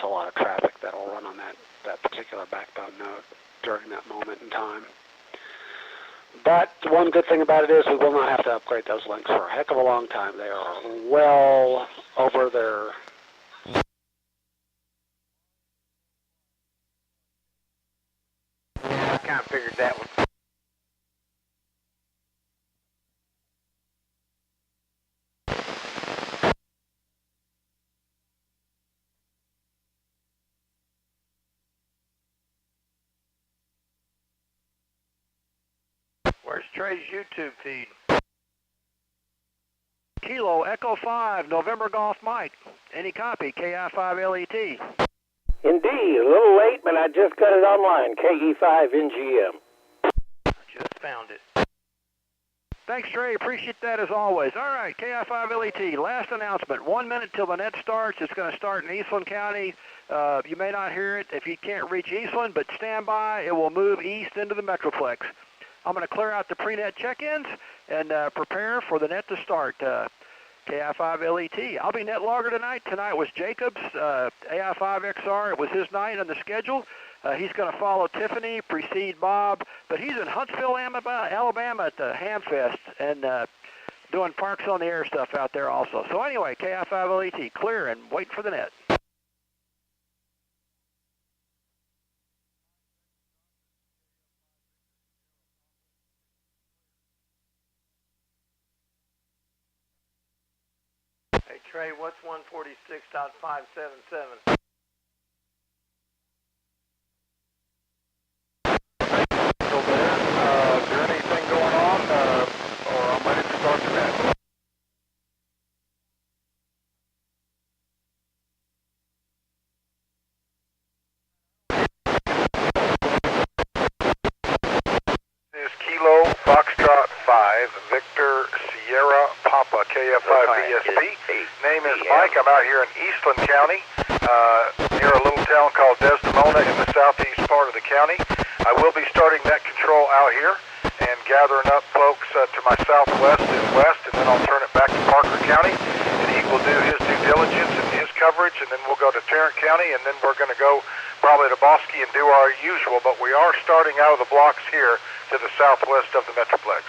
a lot of traffic that will run on that particular backbone node during that moment in time. But the one good thing about it is we will not have to upgrade those links for a heck of a long time. They are well over their... Yeah, I kind of figured that one. Where's Trey's YouTube feed? Kilo Echo 5, November Golf Mike. Any copy, KI5LET. Indeed, a little late, but I just got it online, KE5NGM. I just found it. Thanks, Trey. Appreciate that as always. All right, KI5LET, last announcement. 1 minute till the net starts. It's going to start in Eastland County. You may not hear it if you can't reach Eastland, but stand by. It will move east into the Metroplex. I'm going to clear out the pre-net check-ins and prepare for the net to start. KI5LET. I'll be net logger tonight. Tonight was Jacob's AI5XR. It was his night on the schedule. He's going to follow Tiffany, precede Bob, but he's in Huntsville, Alabama at the Hamfest and doing Parks on the Air stuff out there also. So anyway, KI5LET, clear and wait for the net. Hey Trey, what's 146.577? Is there anything going on, or I'm ready to start the net? This is Kilo Foxtrot 5, Victor Sierra Papa, KF5BSP. Name is Mike. I'm out here in Eastland County, near a little town called Desdemona in the southeast part of the county. I will be starting net control out here and gathering up folks to my southwest and west, and then I'll turn it back to Parker County, and he will do his due diligence and his coverage, and then we'll go to Tarrant County, and then we're going to go probably to Bosque and do our usual, but we are starting out of the blocks here to the southwest of the Metroplex.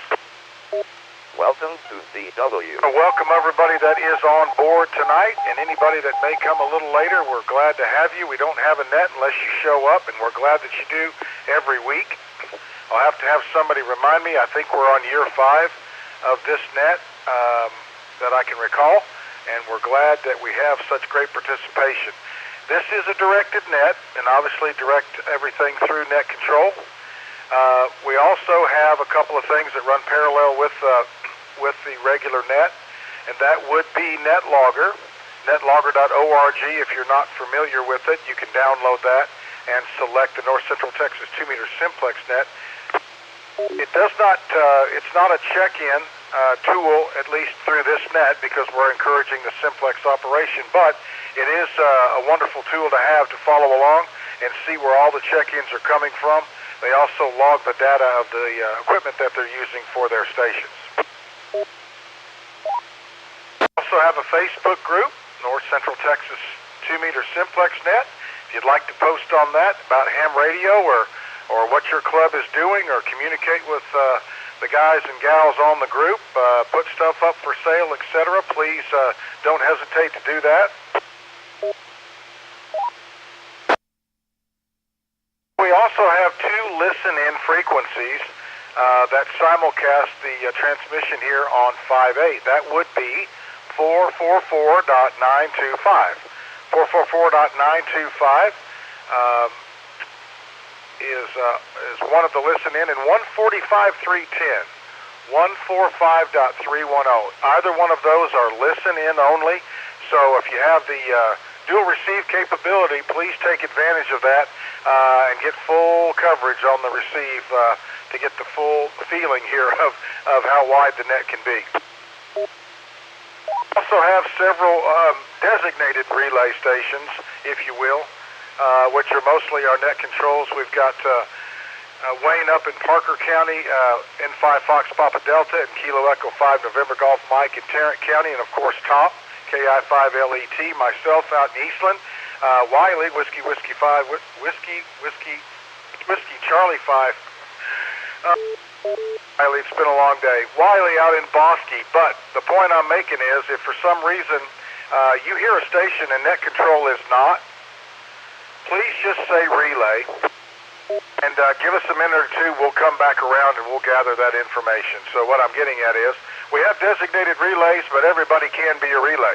Welcome to CW. Welcome everybody that is on board tonight, and anybody that may come a little later, we're glad to have you. We don't have a net unless you show up, and we're glad that you do every week. I'll have to have somebody remind me. I think we're on year 5 of this net that I can recall, and we're glad that we have such great participation. This is a directed net, and obviously direct everything through net control. We also have a couple of things that run parallel with the regular net, and that would be NetLogger, netlogger.org. If you're not familiar with it, you can download that and select the North Central Texas 2-meter Simplex net. It does not, it's not a check-in tool, at least through this net, because we're encouraging the Simplex operation, but it is a wonderful tool to have to follow along and see where all the check-ins are coming from. They also log the data of the equipment that they're using for their stations. We also have a Facebook group, North Central Texas 2-meter Simplex net. If you'd like to post on that about ham radio or what your club is doing, or communicate with the guys and gals on the group, put stuff up for sale, etc., please don't hesitate to do that. We also have 2 listen-in frequencies that simulcast the transmission here on 5.8. That would be 444.925. 444.925 is one of the listen-in, and 145.310. 145.310. Either one of those are listen-in only, so if you have the dual receive capability, please take advantage of that and get full coverage on the receive to get the full feeling here of how wide the net can be. We also have several designated relay stations, if you will, which are mostly our net controls. We've got Wayne up in Parker County, N5 Fox Papa Delta, and Kilo Echo 5 November Golf Mike in Tarrant County, and of course Top, KI5LET, myself out in Eastland. Wiley, Whiskey 5, Whiskey Charlie 5. Wiley, it's been a long day. Wiley out in Bosque, but the point I'm making is if for some reason you hear a station and net control is not, please just say relay and give us a minute or two. We'll come back around and we'll gather that information. So what I'm getting at is we have designated relays, but everybody can be a relay.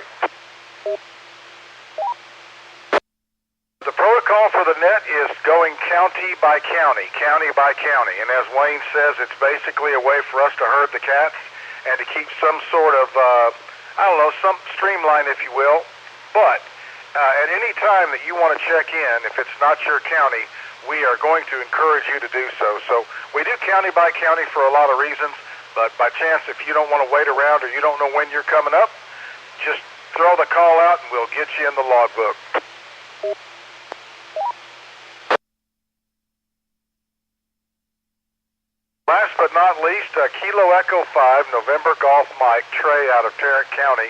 The protocol for the net is going county by county, and as Wayne says, it's basically a way for us to herd the cats and to keep some sort of, some streamline, if you will. But at any time that you want to check in, if it's not your county, we are going to encourage you to do so. So we do county by county for a lot of reasons, but by chance, if you don't want to wait around or you don't know when you're coming up, just throw the call out and we'll get you in the logbook. Last but not least, Kilo Echo 5, November Golf Mike, Trey out of Tarrant County,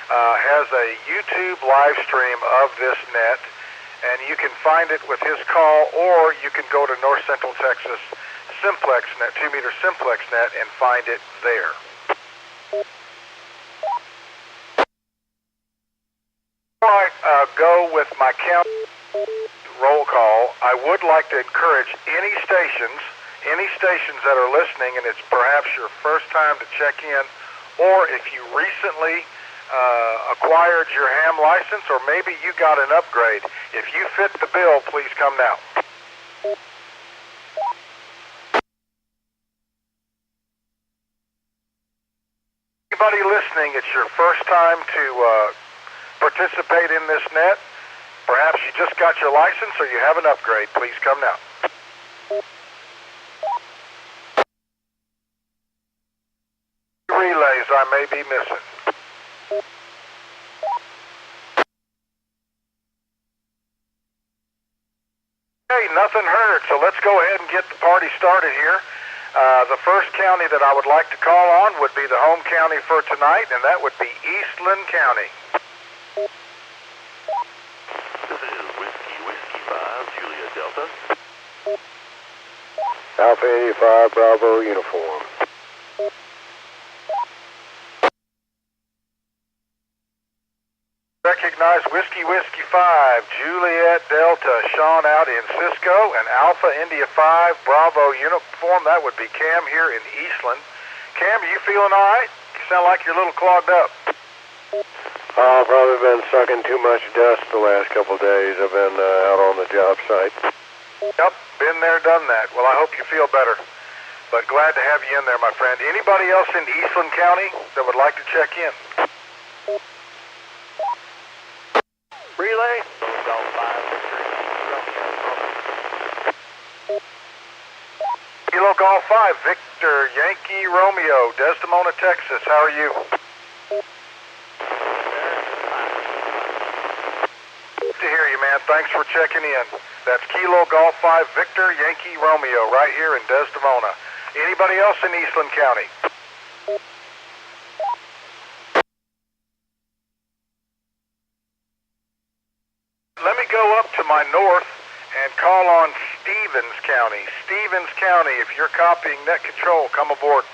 has a YouTube live stream of this net, and you can find it with his call, or you can go to North Central Texas Simplex net, 2-meter Simplex net, and find it there. Before I go with my count roll call, I would like to encourage any stations that are listening, and it's perhaps your first time to check in, or if you recently acquired your ham license, or maybe you got an upgrade. If you fit the bill, please come now. Anybody listening, it's your first time to participate in this net. Perhaps you just got your license or you have an upgrade. Please come now. Relays I may be missing. Hey, nothing hurts, so let's go ahead and get the party started here. The first county that I would like to call on would be the home county for tonight, and that would be Eastland County. This is Whiskey 5, Julia Delta. Alpha 85, Bravo, uniform. Recognize Whiskey 5, Juliet Delta, Sean out in Cisco, and Alpha India 5, Bravo uniform. That would be Cam here in Eastland. Cam, are you feeling all right? You sound like you're a little clogged up. I've probably been sucking too much dust the last couple of days. I've been out on the job site. Yep, been there, done that. Well, I hope you feel better. But glad to have you in there, my friend. Anybody else in Eastland County that would like to check in? Relay. Golf 5, Kilo Golf 5, Victor Yankee Romeo, Desdemona, Texas. How are you? Good to hear you, man. Thanks for checking in. That's Kilo Golf 5, Victor Yankee Romeo, right here in Desdemona. Anybody else in Eastland County? Let me go up to my north and call on Stevens County. Stevens County, if you're copying net control, come aboard.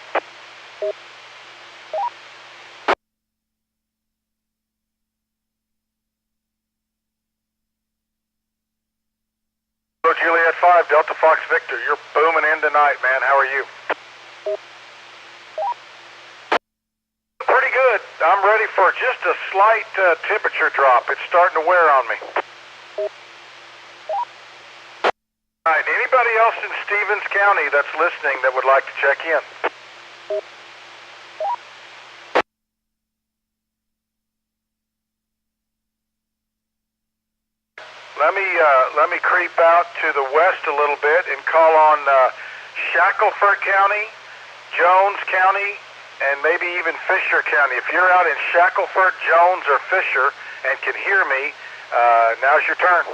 Hello, Juliet 5, Delta Fox Victor. You're booming in tonight, man. How are you? Pretty good. I'm ready for just a slight temperature drop. It's starting to wear on me. All right, anybody else in Stevens County that's listening that would like to check in? Let me creep out to the west a little bit and call on Shackelford County, Jones County, and maybe even Fisher County. If you're out in Shackelford, Jones, or Fisher and can hear me, now's your turn.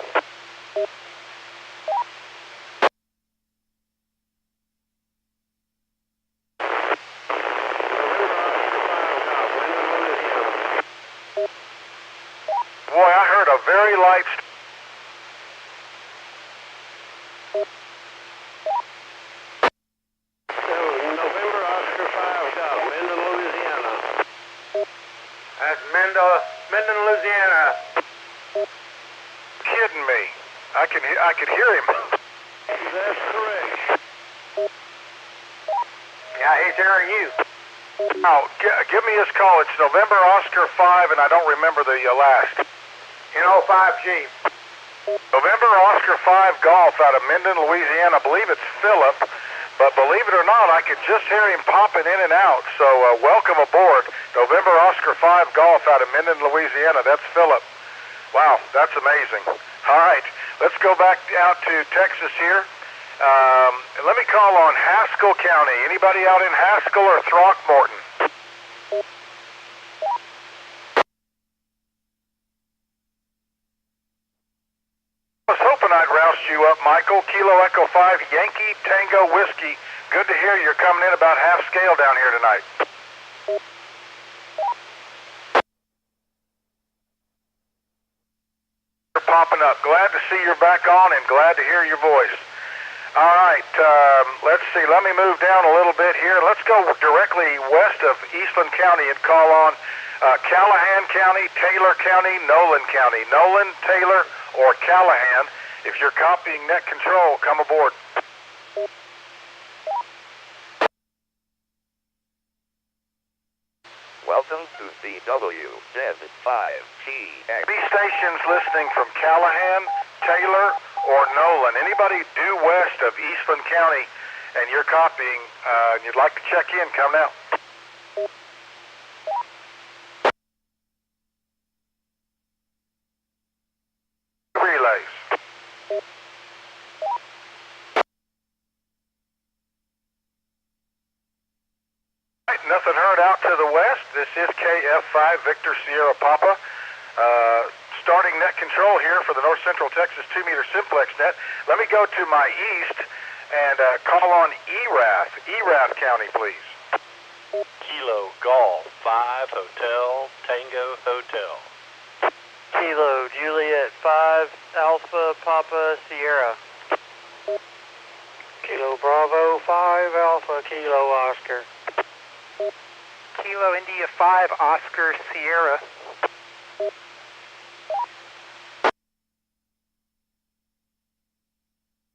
Boy, I heard a very light I could hear him. That's correct. Yeah, he's hearing you. Now, give me his call. It's November Oscar 5, and I don't remember the last. N05G. November Oscar 5 Golf out of Minden, Louisiana. I believe it's Philip, but believe it or not, I could just hear him popping in and out. So welcome aboard. November Oscar 5 Golf out of Minden, Louisiana. That's Philip. Wow, that's amazing. All right, let's go back out to Texas here. Let me call on Haskell County. Anybody out in Haskell or Throckmorton? I was hoping I'd roust you up, Michael. Kilo Echo 5, Yankee Tango Whiskey. Good to hear you're coming in about half scale down here tonight. You're popping up. Glad to see you're back on and glad to hear your voice. All right, let's see. Let me move down a little bit here. Let's go directly west of Eastland County and call on Callahan County, Taylor County, Nolan County. Nolan, Taylor, or Callahan. If you're copying net control, come aboard. Welcome to CWZ5TX. Be stations listening from Callahan, Taylor, or Nolan. Anybody due west of Eastland County and you're copying and you'd like to check in, come now. Relays. Right, nothing heard out to the west. This is KF5 Victor Sierra Papa. Starting net control here for the North Central Texas 2-meter Simplex net. Let me go to my east and call on Erath County, please. Kilo Golf 5 Hotel Tango Hotel. Kilo Juliet 5 Alpha Papa Sierra. Kilo Bravo 5 Alpha Kilo Oscar. Kilo India 5 Oscar Sierra.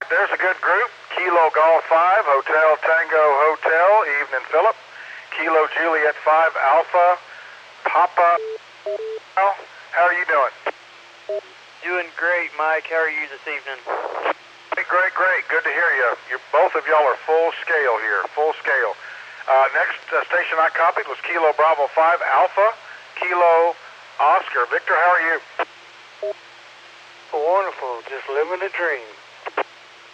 There's a good group. Kilo Golf 5 Hotel Tango Hotel. Evening, Philip. Kilo Juliet 5 Alpha Papa. How are you doing? Doing great, Mike. How are you this evening? Hey, great. Good to hear you. Both of y'all are full scale here. Full scale. Next station I copied was Kilo Bravo 5 Alpha Kilo Oscar. Victor, how are you? Wonderful. Just living a dream.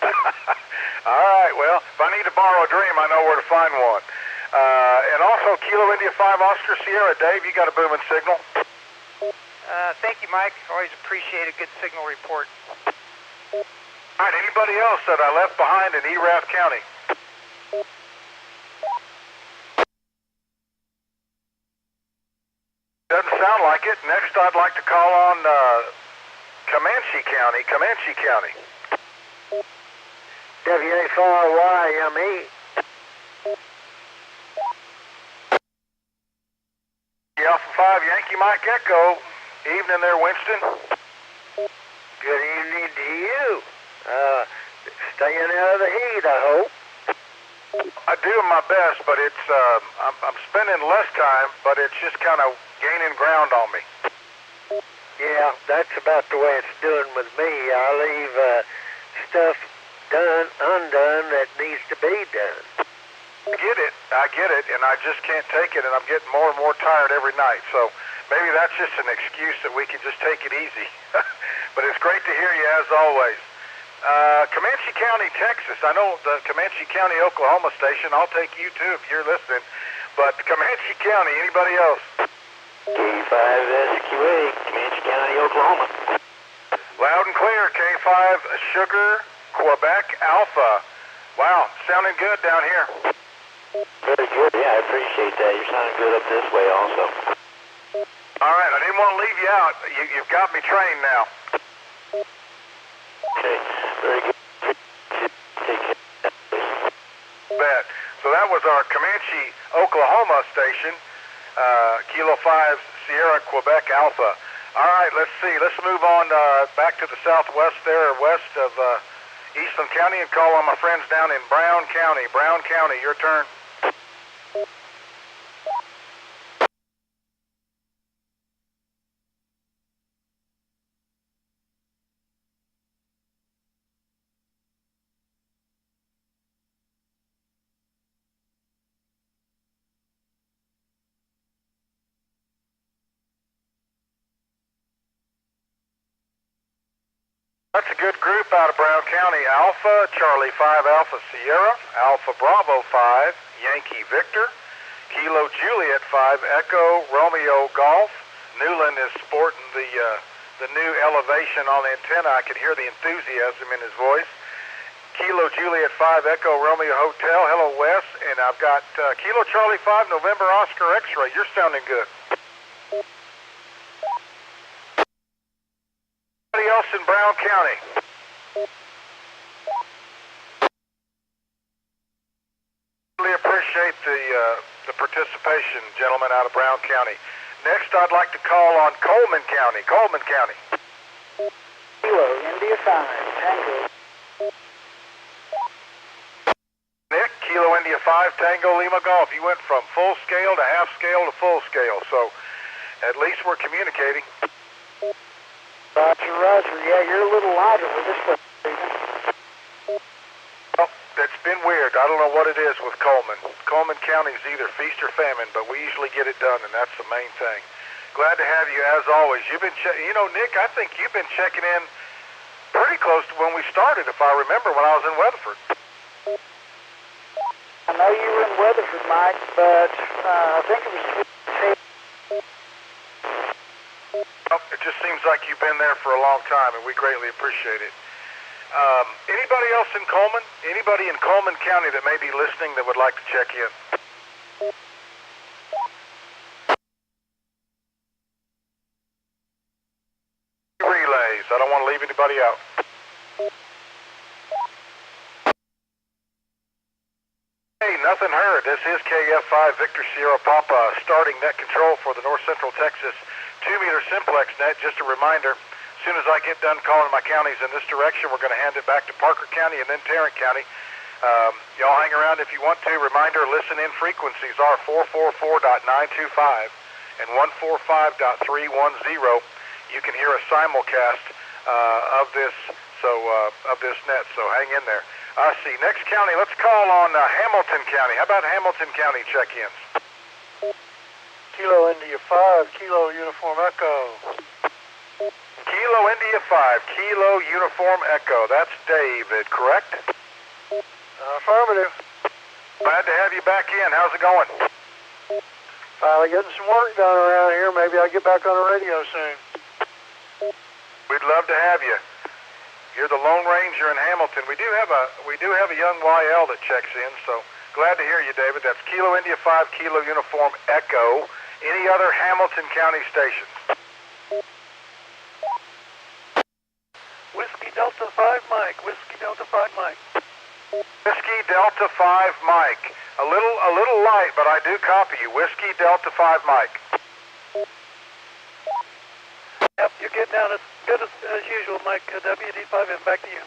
All right, well, if I need to borrow a dream, I know where to find one. And also, Kilo India 5 Oscar Sierra. Dave, you got a booming signal? Thank you, Mike. Always appreciate a good signal report. All right, anybody else that I left behind in Erath County? Doesn't sound like it. Next, I'd like to call on Comanche County. WA4YME. Alpha 5 Yankee Mike Echo. Evening there, Winston. Good evening to you. Staying out of the heat, I hope. I do my best, but it's I'm spending less time, but it's just kind of gaining ground on me. Yeah, that's about the way it's doing with me. I leave stuff undone that needs to be done. I get it, and I just can't take it, and I'm getting more and more tired every night. So maybe that's just an excuse that we can just take it easy. But it's great to hear you as always. Comanche County, Texas. I know the Comanche County, Oklahoma station. I'll take you too if you're listening. But Comanche County, anybody else? K5SQA, Comanche County, Oklahoma. Loud and clear, K5 Sugar, Quebec Alpha. Wow, sounding good down here. Very good. Yeah, I appreciate that. You're sounding good up this way also. All right, I didn't want to leave you out. You've got me trained now. Okay, very good. Take care. Bet. So that was our Comanche, Oklahoma station, Kilo 5 Sierra Quebec Alpha. All right, let's see. Let's move on back to the southwest there, west of Eastland County, and call on my friends down in Brown County. Brown County, your turn. That's a good group out of Brown County. Alpha, Charlie 5 Alpha Sierra, Alpha Bravo 5, Yankee Victor, Kilo Juliet 5 Echo Romeo Golf. Newland is sporting the new elevation on the antenna. I could hear the enthusiasm in his voice. Kilo Juliet 5 Echo Romeo Hotel. Hello, Wes. And I've got Kilo Charlie 5 November Oscar X-Ray. You're sounding good. Anybody else in Brown County? Really appreciate the participation, gentlemen, out of Brown County. Next, I'd like to call on Coleman County. Coleman County. Kilo, India 5, Tango. Nick, Kilo India 5, Tango Lima Golf. You went from full scale to half scale to full scale, so at least we're communicating. Roger, Roger. Yeah, you're a little lighter with this one, Stephen. Well, that's been weird. I don't know what it is with Coleman. Coleman County is either feast or famine, but we usually get it done, and that's the main thing. Glad to have you, as always. You've been, you know, Nick, I think you've been checking in pretty close to when we started, if I remember, when I was in Weatherford. I know you were in Weatherford, Mike, but I think it was... It just seems like you've been there for a long time, and we greatly appreciate it. Anybody else in Coleman? Anybody in Coleman County that may be listening that would like to check in? Relays. I don't want to leave anybody out. Hey, nothing heard. This is KF5 Victor Sierra Papa starting net control for the North Central Texas 2-meter Simplex net. Just a reminder, as soon as I get done calling my counties in this direction, we're going to hand it back to Parker County and then Tarrant County. Y'all hang around if you want to. Reminder, listen-in frequencies are 444.925 and 145.310. You can hear a simulcast of this net, so hang in there. I see. Next county, let's call on Hamilton County. How about Hamilton County check-ins? Kilo India 5, Kilo Uniform Echo. Kilo India 5, Kilo Uniform Echo. That's David, correct? Affirmative. Glad to have you back in. How's it going? Finally getting some work done around here. Maybe I'll get back on the radio soon. We'd love to have you. You're the Lone Ranger in Hamilton. We do have a young YL that checks in, so glad to hear you, David. That's Kilo India 5, Kilo Uniform Echo. Any other Hamilton County stations? Whiskey Delta 5 Mike. Whiskey Delta 5 Mike. Whiskey Delta 5 Mike. A little light, but I do copy you. Whiskey Delta 5 Mike. Yep, you're getting down as good as usual, Mike. WD5M, back to you.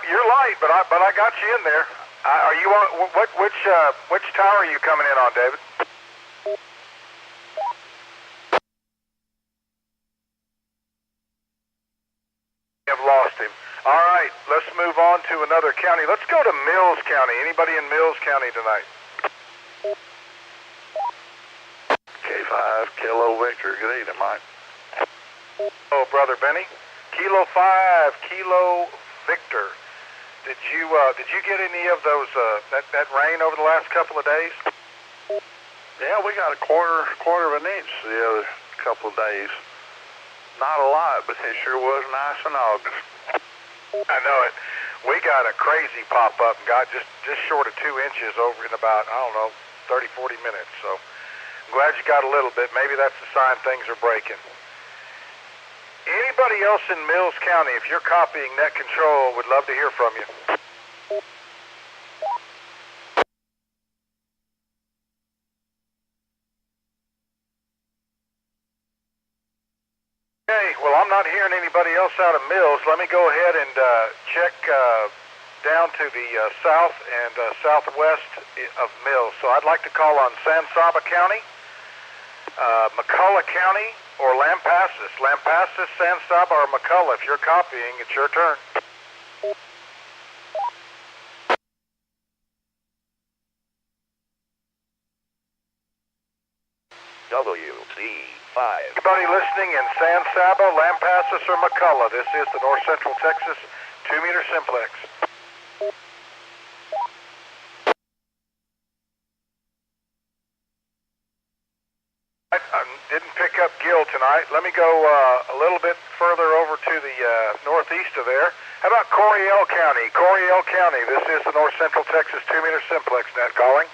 You're light, but I got you in there. Are you on which tower are you coming in on, David? I've lost him. All right, let's move on to another county. Let's go to Mills County. Anybody in Mills County tonight? K5 Kilo Victor. Good evening, Mike. Oh, Brother Benny. Kilo 5 Kilo Victor. Did you get any of those that rain over the last couple of days? Yeah, we got a quarter of an inch the other couple of days. Not a lot, but it sure was nice in August. I know it. We got a crazy pop-up and got just short of 2 inches over in about, I don't know, 30, 40 minutes. So I'm glad you got a little bit. Maybe that's the sign things are breaking. Anybody else in Mills County, if you're copying net control, would love to hear from you. not hearing anybody else out of Mills, let me go ahead and check down to the south and southwest of Mills. So I'd like to call on San Saba County, McCullough County, or Lampasas. Lampasas, San Saba, or McCullough. If you're copying, it's your turn. WC5. Anybody listening in San Saba, Lampasas, or McCullough, this is the North Central Texas 2-meter Simplex. I didn't pick up Gil tonight. Let me go a little bit further over to the northeast of there. How about Coryell County? Coryell County, this is the North Central Texas 2-meter Simplex net calling.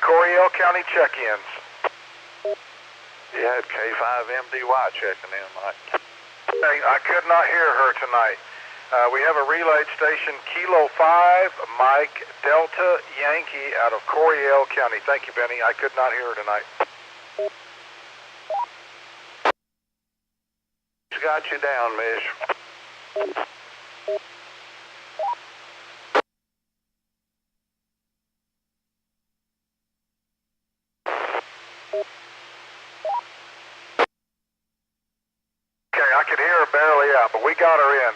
Coryell County check-ins. You had K5MDY checking in, Mike. Hey, I could not hear her tonight. We have a relayed station, Kilo 5, Mike, Delta, Yankee, out of Coryell County. Thank you, Benny. I could not hear her tonight. She's got you down, Mish. Barely out, but we got her in.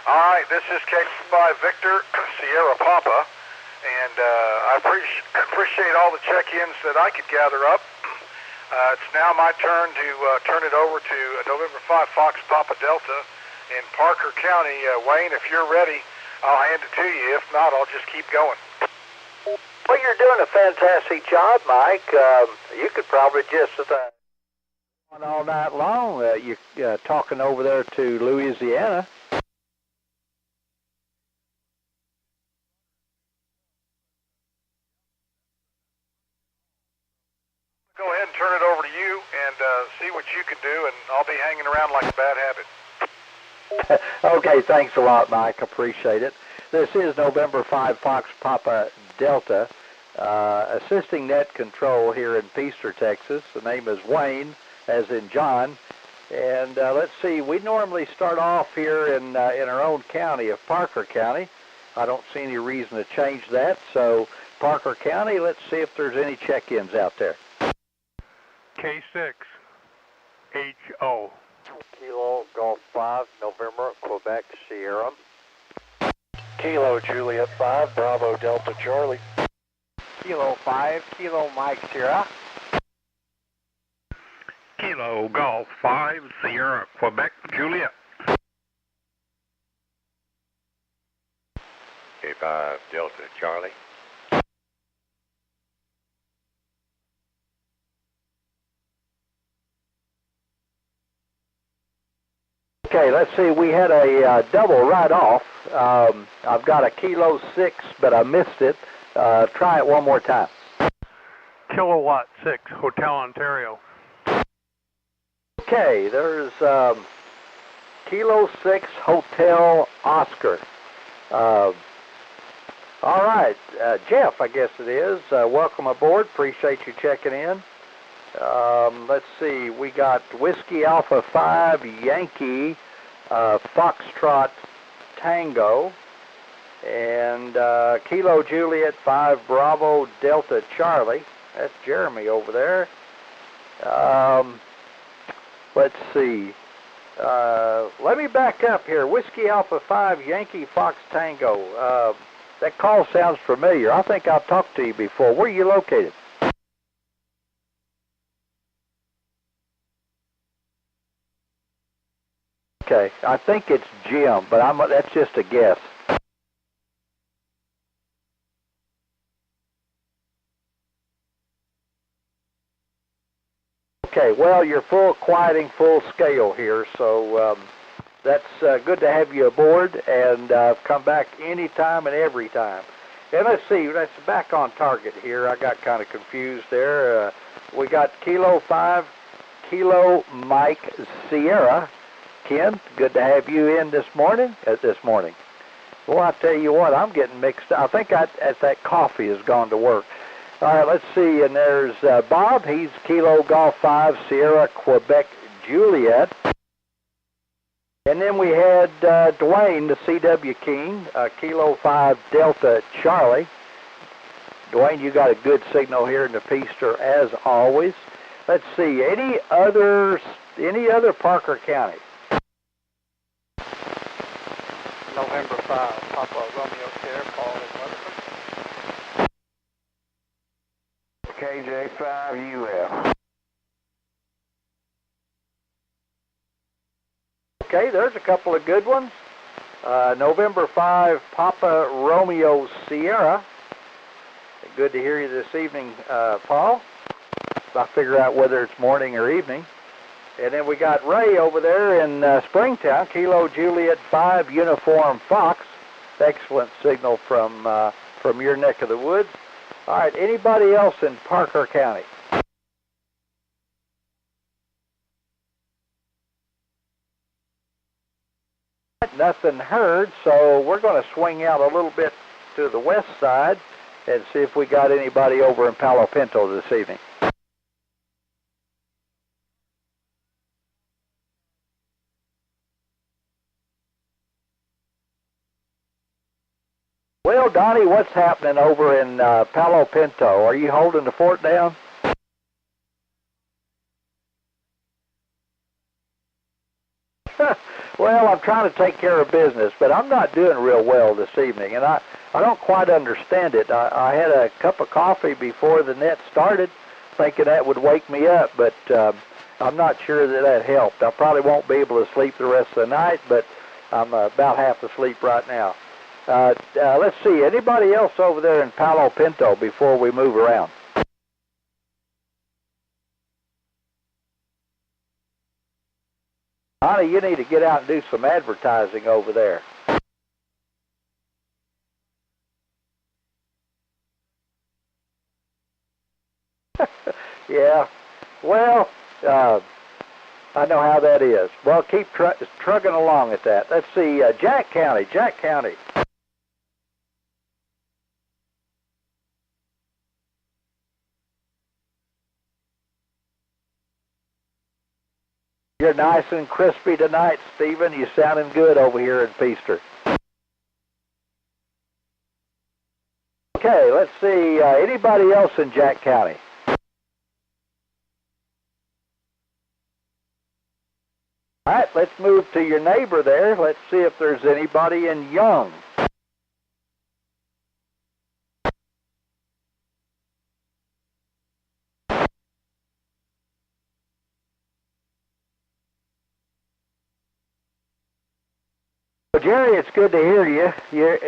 All right, this is K5 Victor, Sierra Papa, and I appreciate all the check-ins that I could gather up. It's now my turn to turn it over to November 5 Fox Papa Delta in Parker County. Wayne, if you're ready, I'll hand it to you. If not, I'll just keep going. Well, you're doing a fantastic job, Mike. You could probably just... all night long, you're talking over there to Louisiana. Go ahead and turn it over to you and see what you can do, and I'll be hanging around like a bad habit. Okay, thanks a lot, Mike. Appreciate it. This is November 5 Fox Papa Delta, assisting net control here in Peaster, Texas. The name is Wayne, as in John, and let's see, we normally start off here in our own county of Parker County. I don't see any reason to change that, so Parker County, let's see if there's any check-ins out there. K6, HO. Kilo Golf 5, November, Quebec, Sierra. Kilo Juliet 5, Bravo Delta Charlie. Kilo 5, Kilo Mike Sierra. Kilo Golf 5, Sierra, Quebec, Juliet. K5 Delta Charlie. Okay, let's see, we had a double right off. I've got a Kilo 6, but I missed it. Try it one more time. Kilowatt 6, Hotel Ontario. Okay, there's Kilo 6 Hotel Oscar. All right, Jeff, I guess it is. Welcome aboard. Appreciate you checking in. Let's see, we got Whiskey Alpha 5 Yankee Foxtrot Tango, and Kilo Juliet 5 Bravo Delta Charlie. That's Jeremy over there. Let's see. Let me back up here. Whiskey Alpha 5 Yankee Fox Tango. That call sounds familiar. I think I've talked to you before. Where are you located? Okay, I think it's Jim, but that's just a guess. Okay, well, you're full quieting, full scale here, so that's good to have you aboard, and come back anytime and every time. And let's see, that's back on target here. I got kind of confused there. We got Kilo 5, Kilo Mike Sierra. Ken, good to have you in this morning. Well, I tell you what, I'm getting mixed up. I think that coffee has gone to work. All right, let's see. And there's Bob. He's Kilo Golf 5 Sierra Quebec Juliet. And then we had Dwayne, the CW King, Kilo 5 Delta Charlie. Dwayne, you got a good signal here in the Peaster as always. Let's see, any other Parker County? November 5, Papa Romeo Sierra, Paul in Weatherford. KJ5UF. Okay, there's a couple of good ones. November 5, Papa Romeo Sierra. Good to hear you this evening, Paul. I figure out whether it's morning or evening. And then we got Ray over there in Springtown, Kilo Juliet 5 Uniform Fox. Excellent signal from your neck of the woods. All right, anybody else in Parker County? Nothing heard, so we're going to swing out a little bit to the west side and see if we got anybody over in Palo Pinto this evening. Well, Donnie, what's happening over in Palo Pinto? Are you holding the fort down? Well, I'm trying to take care of business, but I'm not doing real well this evening, and I don't quite understand it. I had a cup of coffee before the net started, thinking that would wake me up, but I'm not sure that helped. I probably won't be able to sleep the rest of the night, but I'm about half asleep right now. Let's see, anybody else over there in Palo Pinto before we move around? Honey, you need to get out and do some advertising over there. Yeah, well, I know how that is. Well, keep trugging along at that. Let's see, Jack County. You're nice and crispy tonight, Stephen. You're sounding good over here in Peaster. Okay, let's see, anybody else in Jack County? All right, let's move to your neighbor there. Let's see if there's anybody in Young. Well, Jerry, it's good to hear you. You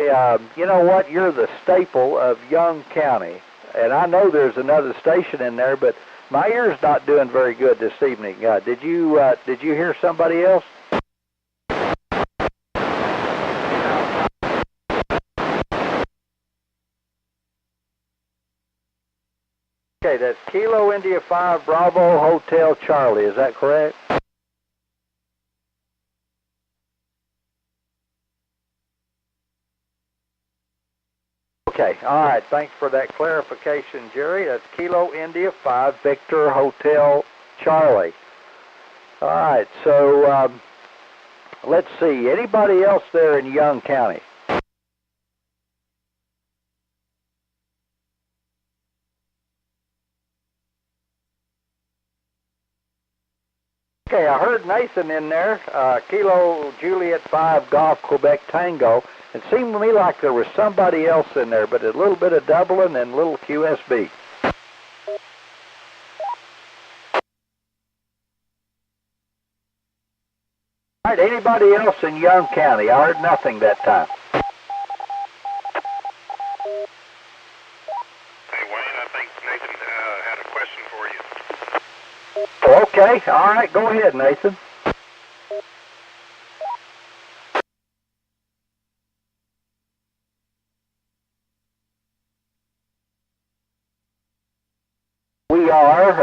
know what? You're the staple of Young County, and I know there's another station in there, but my ear's not doing very good this evening. Did you hear somebody else? Okay, that's Kilo India 5 Bravo Hotel Charlie. Is that correct? Okay, all right, thanks for that clarification, Jerry. That's Kilo India 5 Victor Hotel Charlie. All right, so let's see, anybody else there in Young County? Okay, I heard Nathan in there, Kilo Juliet 5 Golf Quebec Tango. It seemed to me like there was somebody else in there, but a little bit of Dublin and a little QSB. All right, anybody else in Young County? I heard nothing that time. Hey, Wayne, I think Nathan had a question for you. Okay, all right, go ahead, Nathan.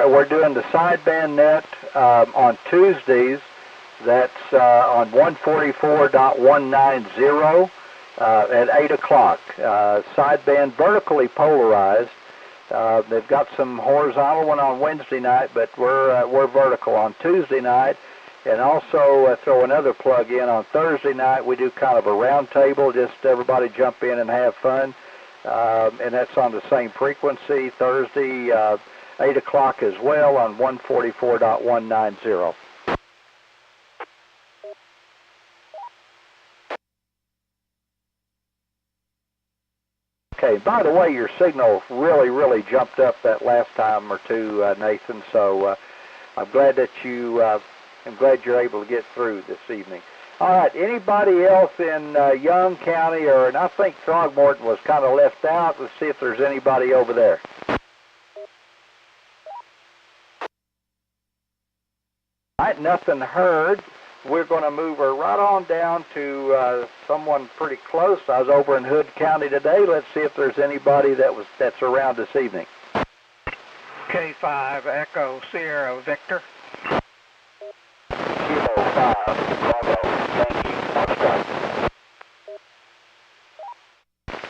We're doing the sideband net on Tuesdays. That's on 144.190, at 8 o'clock. Sideband vertically polarized. They've got some horizontal one on Wednesday night, but we're vertical on Tuesday night. And also throw another plug in on Thursday night. We do kind of a round table, just everybody jump in and have fun. And that's on the same frequency, Thursday, 8 o'clock as well on 144.190. Okay, by the way, your signal really jumped up that last time or two, Nathan, so I'm glad that I'm glad you're able to get through this evening. All right, anybody else in Young County, and I think Throgmorton was kind of left out. Let's see if there's anybody over there. All right, nothing heard. We're going to move her right on down to someone pretty close. I was over in Hood County today. Let's see if there's anybody that's around this evening. K5 Echo Sierra Victor. Kilo 5 Bravo Yankee Foxtrot.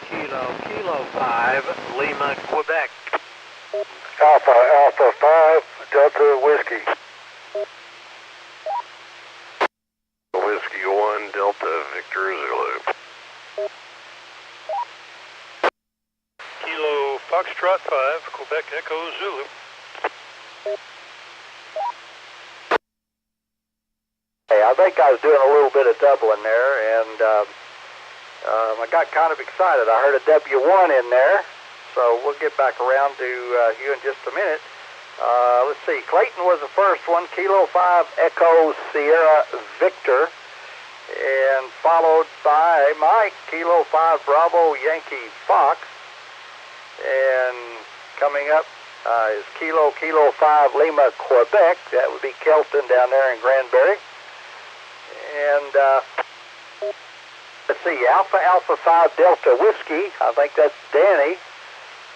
Kilo 5 Lima, Quebec. Alpha 5 Delta Whiskey. Whiskey 1 Delta Victor Zulu. Kilo Foxtrot 5 Quebec Echo Zulu. Hey, I think I was doing a little bit of doubling there, and I got kind of excited. I heard a W1 in there, so we'll get back around to you in just a minute. Let's see, Clayton was the first one, Kilo 5 Echo Sierra Victor, and followed by Mike, Kilo 5 Bravo Yankee Fox, and coming up is Kilo 5 Lima Quebec. That would be Kelton down there in Granbury. And let's see, Alpha 5 Delta Whiskey. I think that's Danny.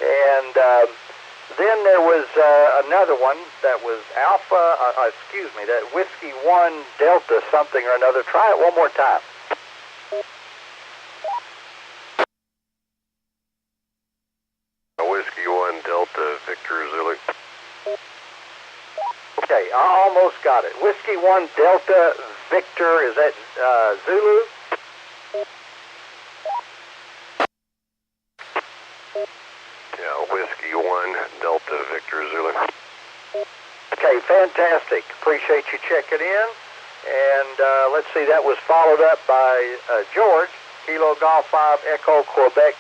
And then there was another one that was that Whiskey 1 Delta something or another. Try it one more time. Whiskey 1 Delta Victor Zulu. Okay, I almost got it. Whiskey 1 Delta Victor, is that Zulu? Yeah, Whiskey 1 Delta Victor Zulu. Okay, fantastic. Appreciate you checking in. And let's see, that was followed up by George, Kilo Golf 5 Echo Quebec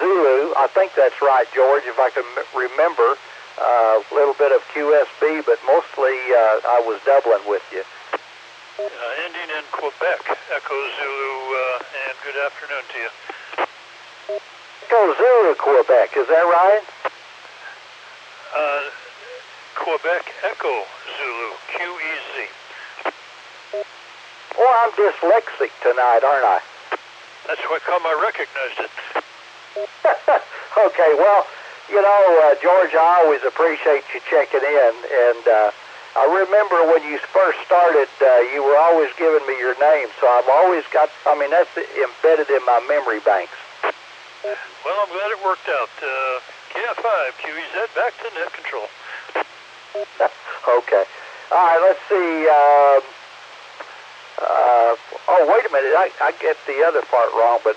Zulu. I think that's right, George, if I can remember. A little bit of QSB, but mostly I was doubling with you. Ending in Quebec, Echo Zulu, and good afternoon to you. Echo Zulu, Quebec, is that right? Quebec Echo Zulu, QEZ. Well, I'm dyslexic tonight, aren't I? That's how come I recognized it. Okay, well, you know, George, I always appreciate you checking in, and I remember when you first started, you were always giving me your name, so I've always got, that's embedded in my memory banks. Well, I'm glad it worked out. KF5, QEZ, back to net control. Okay. All right, let's see. Oh, wait a minute. I get the other part wrong, but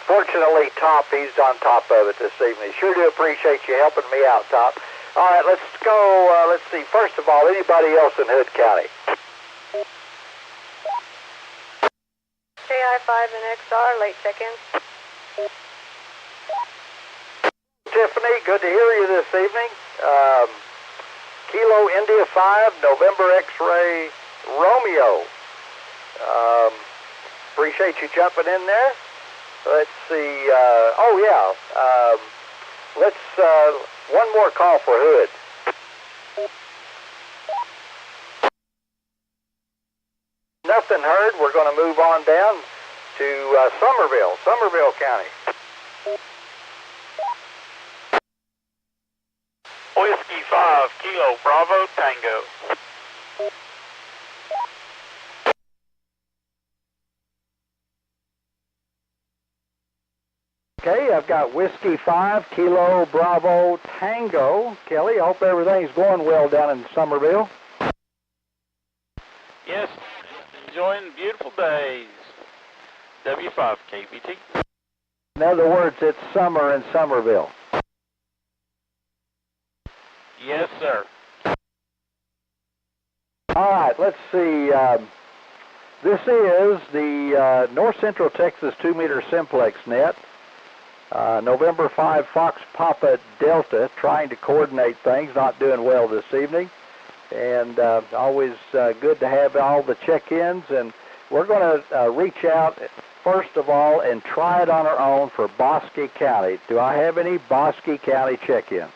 fortunately, Top, he's on top of it this evening. Sure do appreciate you helping me out, Top. All right, let's go. Let's see. First of all, anybody else in Hood County? KI5 and XR, late check-in. Tiffany, good to hear you this evening. Kilo India 5, November X-Ray Romeo. Appreciate you jumping in there. Let's see. Let's one more call for Hood. Nothing heard. We're going to move on down to Somerville County. Whiskey 5, Kilo Bravo Tango. got Whiskey 5, Kilo Bravo Tango. Kelly, I hope everything's going well down in Somerville. Yes, enjoying beautiful days. W5 KBT. In other words, it's summer in Somerville. Yes, sir. All right, let's see. This is the North Central Texas 2-meter Simplex net. November 5 Fox Papa Delta, trying to coordinate things, not doing well this evening. And always good to have all the check-ins. And we're going to reach out, first of all, and try it on our own for Bosque County. Do I have any Bosque County check-ins?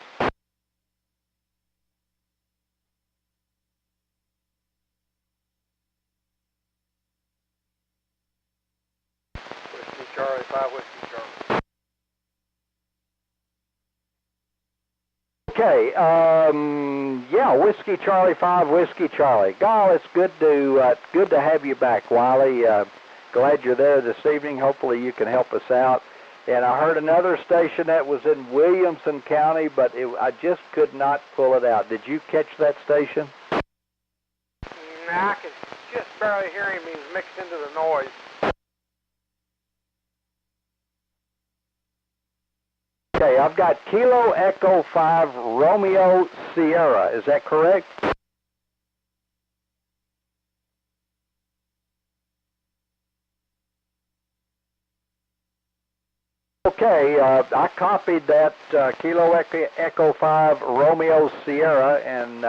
Whiskey Charlie 5, Whiskey Charlie. Okay, yeah, Whiskey Charlie 5, Whiskey Charlie. Golly, it's good to have you back, Wiley. Glad you're there this evening. Hopefully you can help us out. And I heard another station that was in Williamson County, but I just could not pull it out. Did you catch that station? Nah, I could just barely hear him. He was mixed into the noise. Okay, I've got Kilo Echo 5 Romeo Sierra. Is that correct? Okay, I copied that Kilo Echo 5 Romeo Sierra, and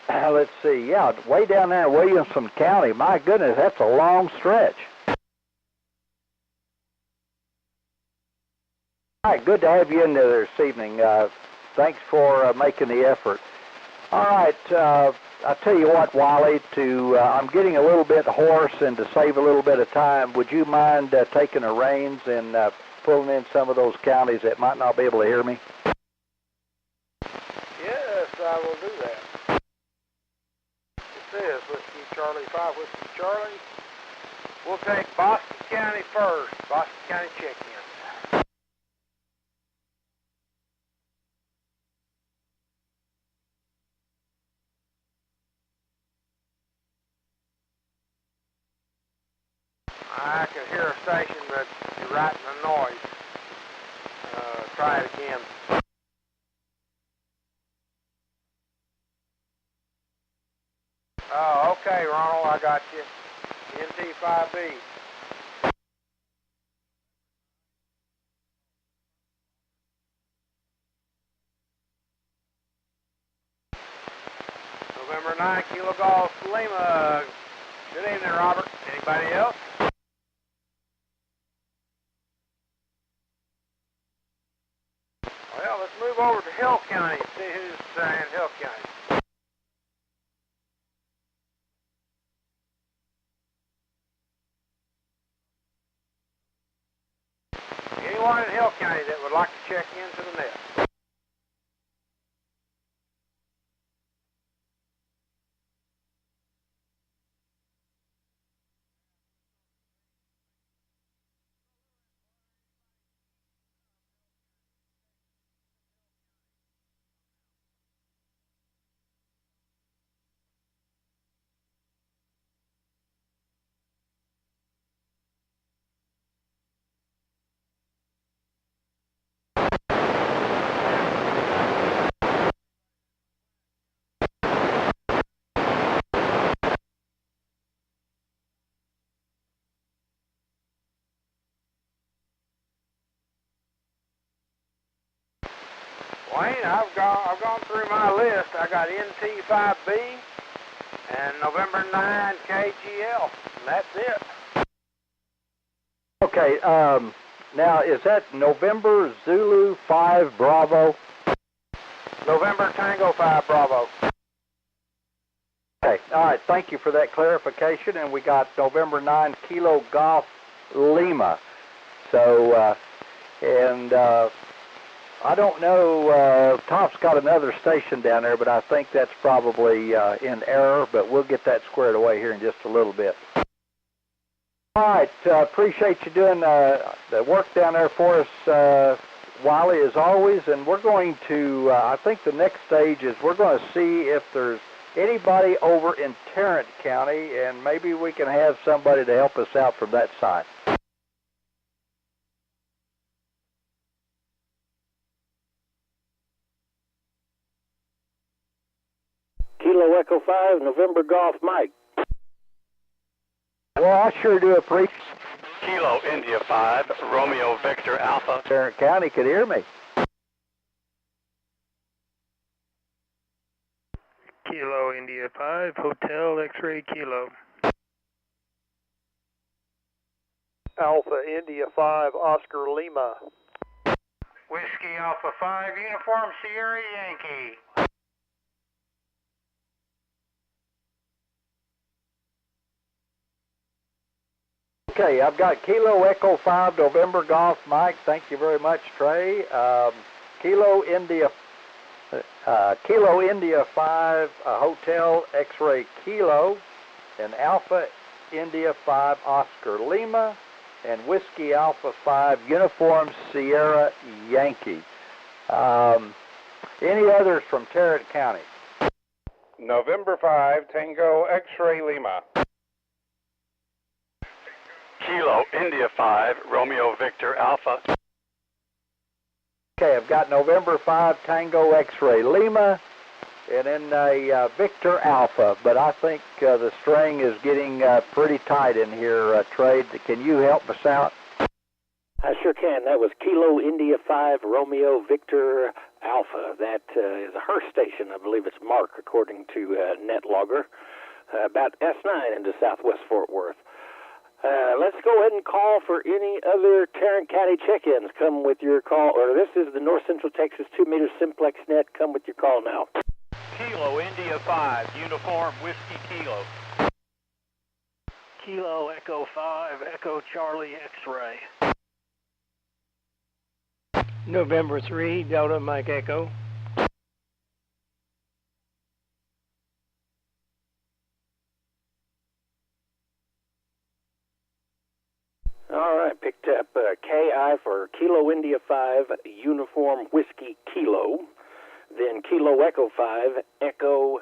let's see, yeah, way down there in Williamson County. My goodness, that's a long stretch. All right, good to have you in there this evening. Thanks for making the effort. All right, I'll tell you what, Wally, I'm getting a little bit hoarse, and to save a little bit of time, would you mind taking the reins and pulling in some of those counties that might not be able to hear me? Yes, I will do that. This is Whiskey Charlie 5, Whiskey Charlie. We'll take Bosque County first. Bosque County check-in. I can hear a station, but you're right in the noise. Try it again. Oh, okay, Ronald, I got you. NT5B. November 9, Kilo Golf Lima. Good evening, Robert. Anybody else? Well, let's move over to Hill County and see who's in Hill County. Anyone in Hill County that would like to check into the net? Wayne, I've gone through my list. I got NT5B and November 9 KGL. And that's it. Okay, now is that November Zulu 5 Bravo? November Tango 5 Bravo. Okay, all right, thank you for that clarification. And we got November 9 Kilo Golf Lima. So, I don't know, Top's got another station down there, but I think that's probably in error, but we'll get that squared away here in just a little bit. All right, appreciate you doing the work down there for us, Wiley, as always. And we're going to, I think the next stage is we're going to see if there's anybody over in Tarrant County, and maybe we can have somebody to help us out from that side. Kilo Echo 5, November Golf, Mike. Well, I sure do appreciate. Kilo India 5, Romeo Victor Alpha. Tarrant County could hear me. Kilo India 5, Hotel X-Ray Kilo. Alpha India 5, Oscar Lima. Whiskey Alpha 5, Uniform Sierra Yankee. Okay, I've got Kilo Echo 5, November Golf, Mike. Thank you very much, Trey. Kilo India 5, Hotel X-Ray Kilo, and Alpha India 5, Oscar Lima, and Whiskey Alpha 5, Uniform Sierra Yankee. Any others from Tarrant County? November 5, Tango X-Ray Lima. Kilo India 5, Romeo Victor Alpha. Okay, I've got November 5, Tango X-Ray Lima, and then a Victor Alpha, but I think the string is getting pretty tight in here, Trey. Can you help us out? I sure can. That was Kilo India 5, Romeo Victor Alpha. That is a Hearst station. I believe it's Mark, according to NetLogger, about S9 into southwest Fort Worth. Let's go ahead and call for any other Tarrant County check-ins. Come with your call, or this is the North Central Texas 2-meter Simplex net. Come with your call now. Kilo India 5, Uniform Whiskey Kilo. Kilo Echo 5, Echo Charlie X-Ray. November 3, Delta Mike Echo. All right, picked up KI for Kilo India 5, Uniform Whiskey Kilo. Then Kilo Echo 5, Echo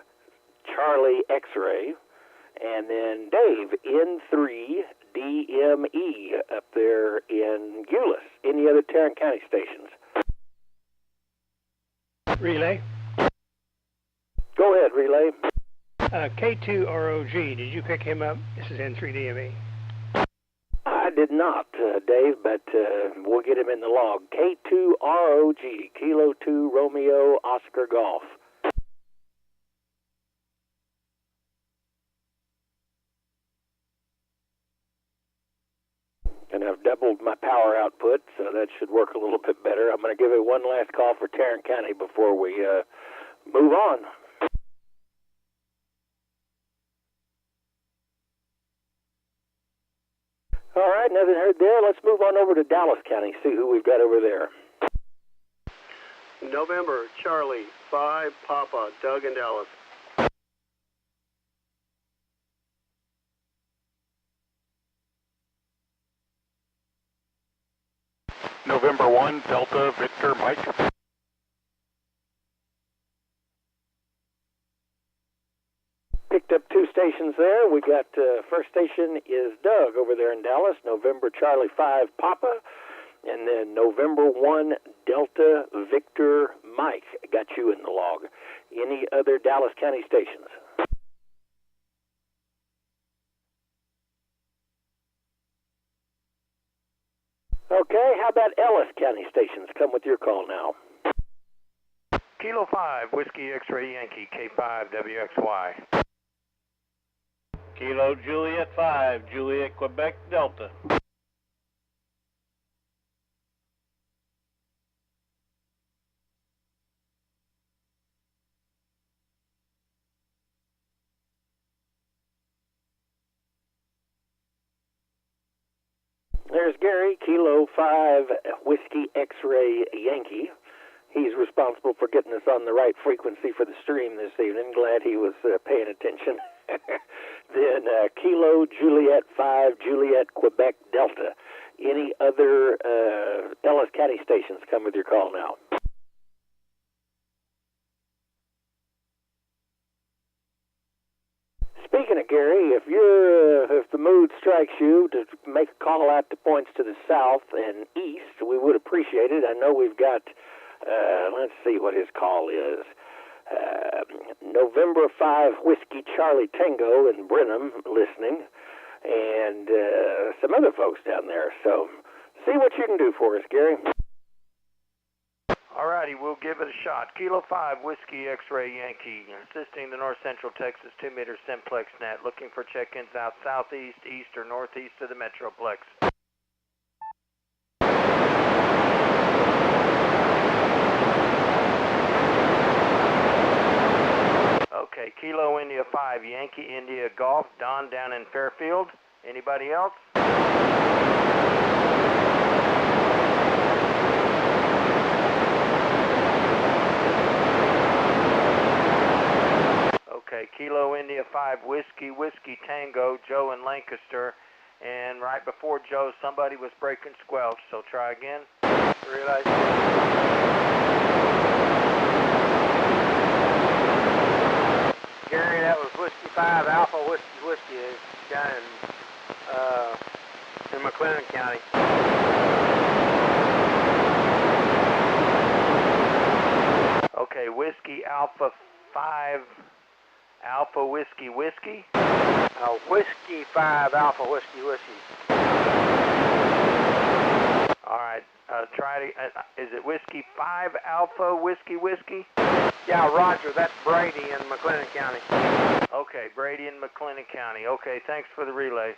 Charlie X-Ray. And then Dave, N3 DME up there in Euless. Any other Tarrant County stations? Relay. Go ahead, Relay. K2ROG, did you pick him up? This is N3DME. I did not, Dave, but we'll get him in the log. K2ROG, Kilo 2 Romeo Oscar Golf. And I've doubled my power output, so that should work a little bit better. I'm going to give it one last call for Tarrant County before we move on. All right, nothing heard there. Let's move on over to Dallas County, see who we've got over there. November, Charlie, 5, Papa, Doug in Dallas. November 1, Delta Victor Mike. Picked up 2 stations there. We got first station is Doug over there in Dallas, November Charlie 5 Papa, and then November 1 Delta Victor Mike. Got you in the log. Any other Dallas County stations? Okay, how about Ellis County stations? Come with your call now. Kilo 5, Whiskey X-Ray Yankee, K5WXY. Kilo Juliet 5, Juliet Quebec Delta. There's Gary, Kilo 5, Whiskey X-Ray Yankee. He's responsible for getting us on the right frequency for the stream this evening. Glad he was paying attention. Then Kilo Juliet 5 Juliet Quebec Delta. Any other Ellis County stations come with your call now? Speaking of Gary, if the mood strikes you to make a call out to points to the south and east, we would appreciate it. I know we've got, let's see what his call is. November 5 Whiskey Charlie Tango in Brenham listening, and some other folks down there. So see what you can do for us, Gary. Alrighty, we'll give it a shot. Kilo 5 Whiskey X-Ray Yankee, assisting the North Central Texas 2-meter Simplex net, looking for check-ins out southeast, east, or northeast of the Metroplex. Okay, Kilo India 5 Yankee India Golf, Don down in Fairfield. Anybody else? Okay, Kilo India 5 Whiskey Tango, Joe in Lancaster. And right before Joe, somebody was breaking squelch, so try again. Relay. Gary, that was Whiskey 5 Alpha Whiskey down in McLennan County. Okay, Whiskey Alpha 5 Alpha Whiskey. Whiskey 5 Alpha Whiskey. All right, try to, is it Whiskey 5 Alpha Whiskey? Yeah, Roger, that's Brady in McLennan County. Okay, Brady in McLennan County. Okay, thanks for the relay.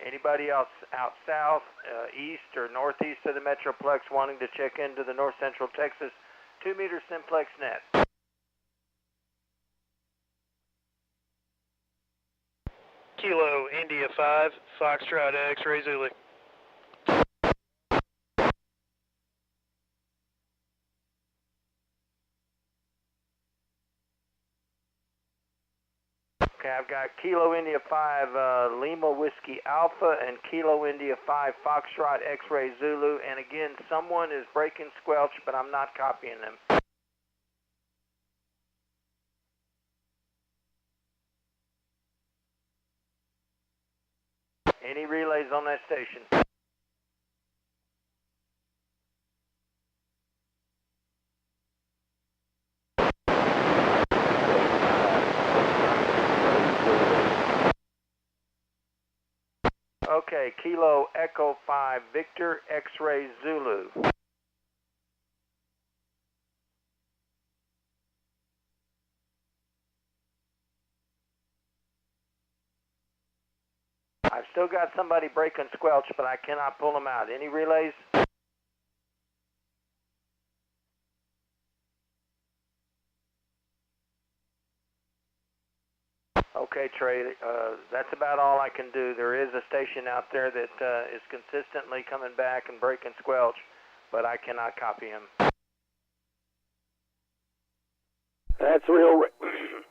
Anybody else out south, east, or northeast of the Metroplex wanting to check into the North Central Texas 2-meter Simplex net? Kilo India 5 Foxtrot X-Ray Zulu. Okay, I've got Kilo India 5 Lima Whiskey Alpha and Kilo India 5 Foxtrot X-Ray Zulu. And again, someone is breaking squelch, but I'm not copying them. Any relays on that station? Okay, Kilo Echo 5 Victor X-Ray Zulu. I've still got somebody breaking squelch, but I cannot pull them out. Any relays? Okay, Trey, that's about all I can do. There is a station out there that is consistently coming back and breaking squelch, but I cannot copy him. That's real,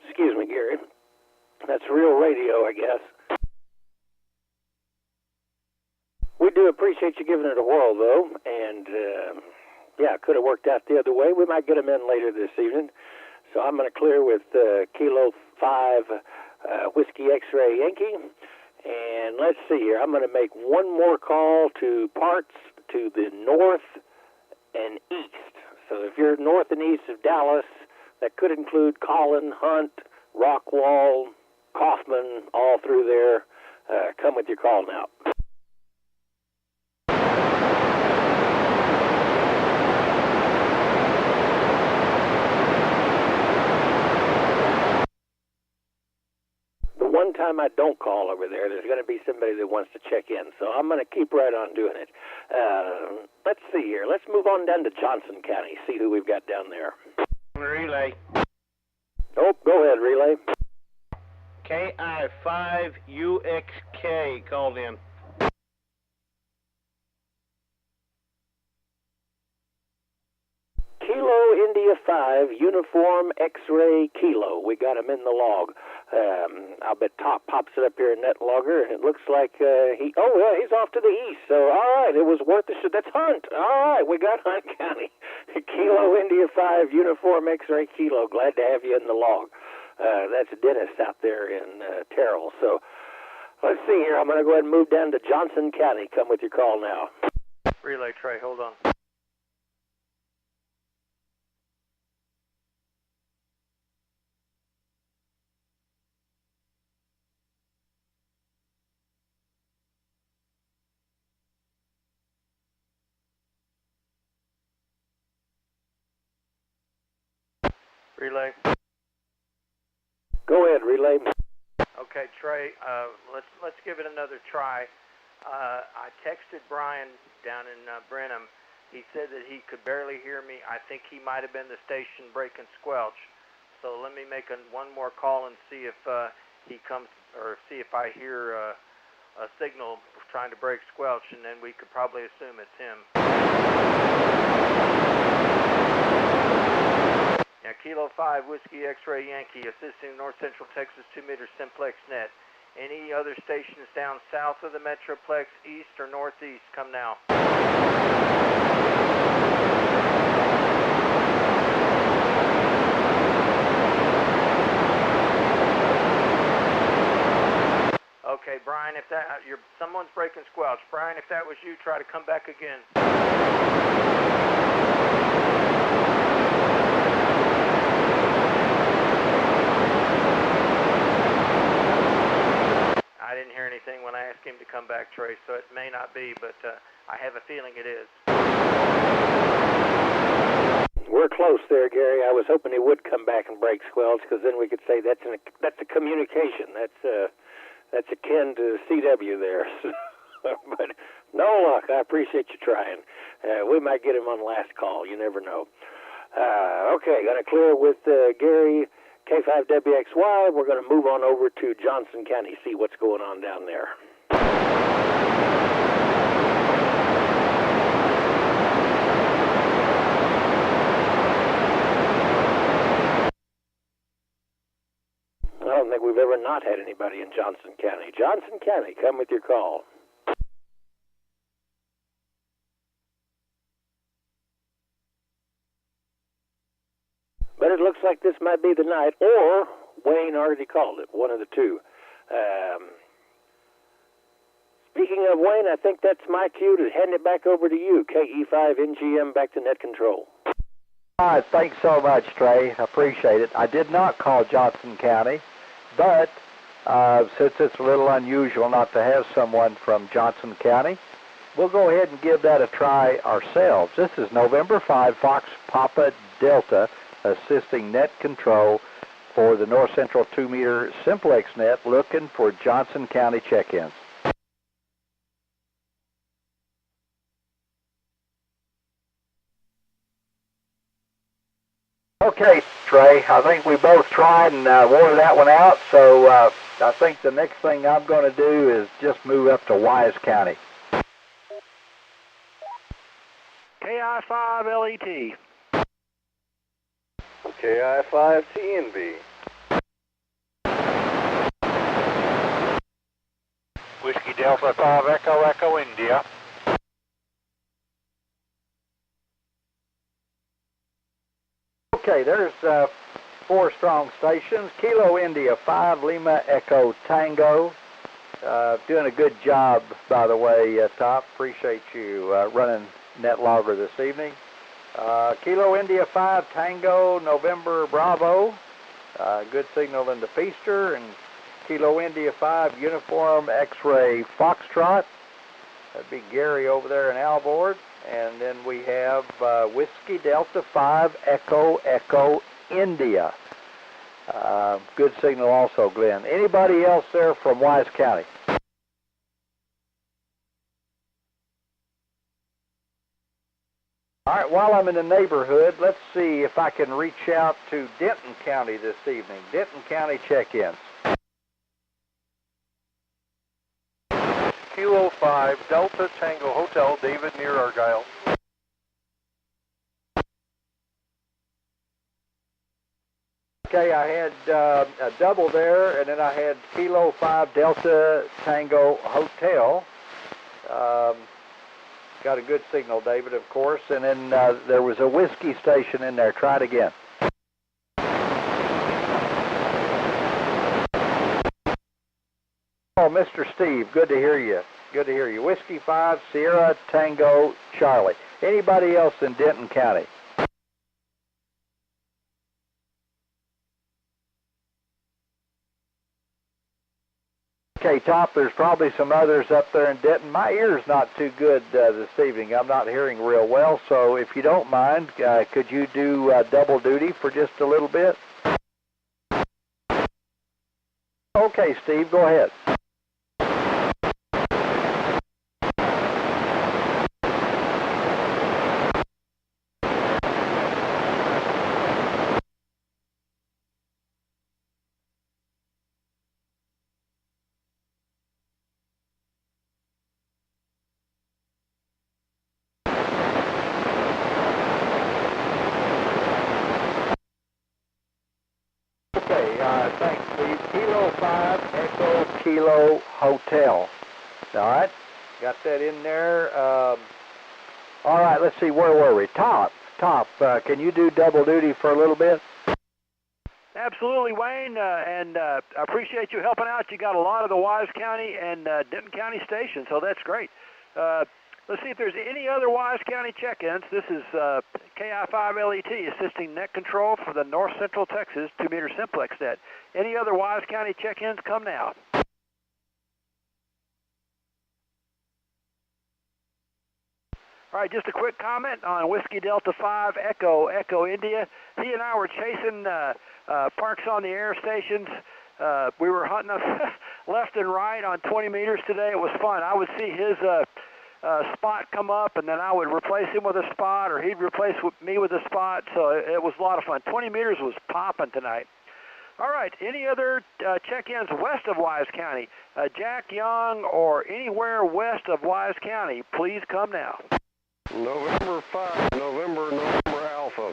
excuse me, Gary. That's real radio, I guess. We do appreciate you giving it a whirl, though, and yeah, it could have worked out the other way. We might get them in later this evening. So I'm going to clear with Kilo 5 Whiskey X-Ray Yankee, and let's see here. I'm going to make one more call to parts to the north and east. So if you're north and east of Dallas, that could include Collin, Hunt, Rockwall, Kaufman, all through there. Come with your call now. One time I don't call over there, there's going to be somebody that wants to check in, so I'm going to keep right on doing it. Let's see here. Let's move on down to Johnson County, see who we've got down there. Relay. Oh, go ahead, relay. KI5UXK called in. India 5 Uniform X-Ray Kilo. We got him in the log. I'll bet Top pops it up here in Net Logger. It looks like he's off to the east. So, all right, it was worth the shot. That's Hunt. All right, we got Hunt County. Kilo India 5 Uniform X-Ray Kilo. Glad to have you in the log. That's Dennis out there in Terrell. So, let's see here. I'm going to go ahead and move down to Johnson County. Come with your call now. Relay, Trey, hold on. Relay. Go ahead, relay. Okay, Trey, let's give it another try. I texted Brian down in Brenham. He said that he could barely hear me. I think he might have been the station breaking squelch. So let me make one more call and see if he comes, or see if I hear a signal trying to break squelch, and then we could probably assume it's him. Now, Kilo 5 Whiskey X-Ray Yankee, assisting North Central Texas 2-meter Simplex net. Any other stations down south of the Metroplex, east or northeast, come now. Okay, Brian, if someone's breaking squelch. Brian, if that was you, try to come back again. I didn't hear anything when I asked him to come back, Trey, so it may not be, but I have a feeling it is. We're close there, Gary. I was hoping he would come back and break squelch, because then we could say that's a communication. That's akin to CW there. But no luck. I appreciate you trying. We might get him on last call. You never know. Okay, going to clear with Gary, K5WXY. We're going to move on over to Johnson County, see what's going on down there. I don't think we've ever not had anybody in Johnson County. Johnson County, come with your call. But it looks like this might be the night, or Wayne already called it, one of the two. Speaking of Wayne, I think that's my cue to hand it back over to you. KE5NGM, back to net control. All right, thanks so much, Trey. I appreciate it. I did not call Johnson County, but since it's a little unusual not to have someone from Johnson County, we'll go ahead and give that a try ourselves. This is November 5, Fox Papa Delta, assisting net control for the North Central 2-meter Simplex net, looking for Johnson County check-ins. Okay, Trey, I think we both tried and wore that one out, so I think the next thing I'm going to do is just move up to Wise County. KI5 LET. KI5 TNB. Whiskey Delta 5 Echo Echo India. Okay, there's 4 strong stations. Kilo India 5 Lima Echo Tango. Doing a good job, by the way, Top. Appreciate you running net logger this evening. Kilo India 5 Tango November Bravo. Good signal into Feaster. And Kilo India 5 Uniform X-Ray Foxtrot. That'd be Gary over there in Alvord. And then we have Whiskey Delta 5 Echo Echo India. Good signal also, Glenn. Anybody else there from Wise County? All right, while I'm in the neighborhood, let's see if I can reach out to Denton County this evening. Denton County check-ins. Kilo 5 Delta Tango Hotel, David near Argyle. Okay, I had a double there, and then I had Kilo 5 Delta Tango Hotel. Got a good signal, David, of course. And then there was a whiskey station in there. Try it again. Oh, Mr. Steve, good to hear you. Good to hear you. Whiskey 5 Sierra Tango Charlie. Anybody else in Denton County? Okay, Top, there's probably some others up there in Denton. My ear's not too good this evening. I'm not hearing real well, so if you don't mind, could you do double duty for just a little bit? Okay, Steve, go ahead. Thanks, Steve. Kilo 5 Echo Kilo Hotel. All right, got that in there. All right, let's see, where were we? Top, can you do double duty for a little bit? Absolutely, Wayne, and I appreciate you helping out. You got a lot of the Wise County and Denton County stations, so that's great. Let's see if there's any other Wise County check-ins. This is KI5LET assisting net control for the North Central Texas 2-meter Simplex net. Any other Wise County check-ins? Come now. All right, just a quick comment on Whiskey Delta 5 Echo India. He and I were chasing parks on the air stations. We were hunting left and right on 20 meters today. It was fun. I would see his spot come up, and then I would replace him with a spot, or he'd replace me with a spot, so it was a lot of fun. 20 meters was popping tonight. All right, any other check-ins west of Wise County? Jack Young or anywhere west of Wise County, please come now. November 5, November Alpha.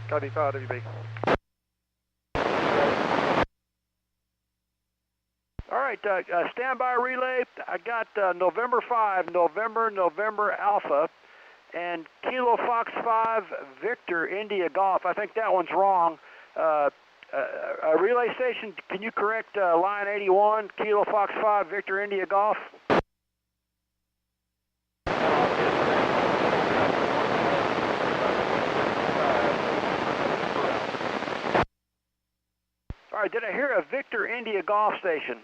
Copy 5 WB. All right, standby relay. I got November 5, November Alpha, and Kilo Fox 5 Victor India Golf. I think that one's wrong. A relay station, can you correct line 81, Kilo Fox 5 Victor India Golf? All right, did I hear a Victor India Golf station?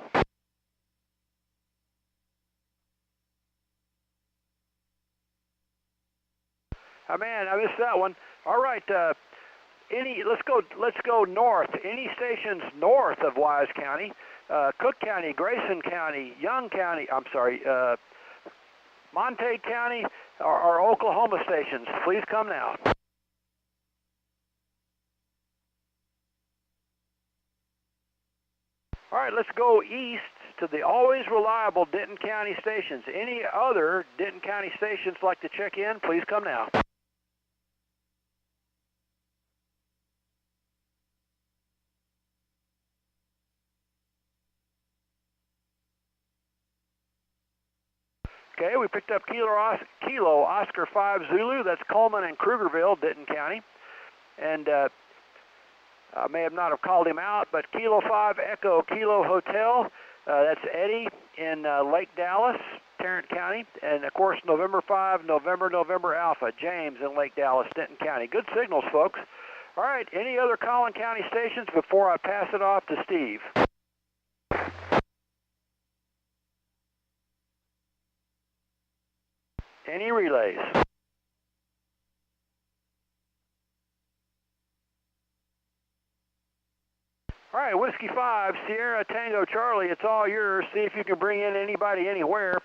Oh man, I missed that one. All right, let's go north. Any stations north of Wise County, Cook County, Grayson County, Young County, Montague County, or Oklahoma stations, please come now. All right, let's go east to the always reliable Denton County stations. Any other Denton County stations like to check in, please come now. Okay, we picked up Kilo Oscar 5 Zulu. That's Coleman and Krugerville, Denton County. And I may have not have called him out, but Kilo 5 Echo Kilo Hotel. That's Eddie in Lake Dallas, Tarrant County. And, of course, November 5, November Alpha, James in Lake Dallas, Denton County. Good signals, folks. All right, any other Collin County stations before I pass it off to Steve? Any relays? All right, Whiskey 5, Sierra Tango Charlie, it's all yours. See if you can bring in anybody anywhere.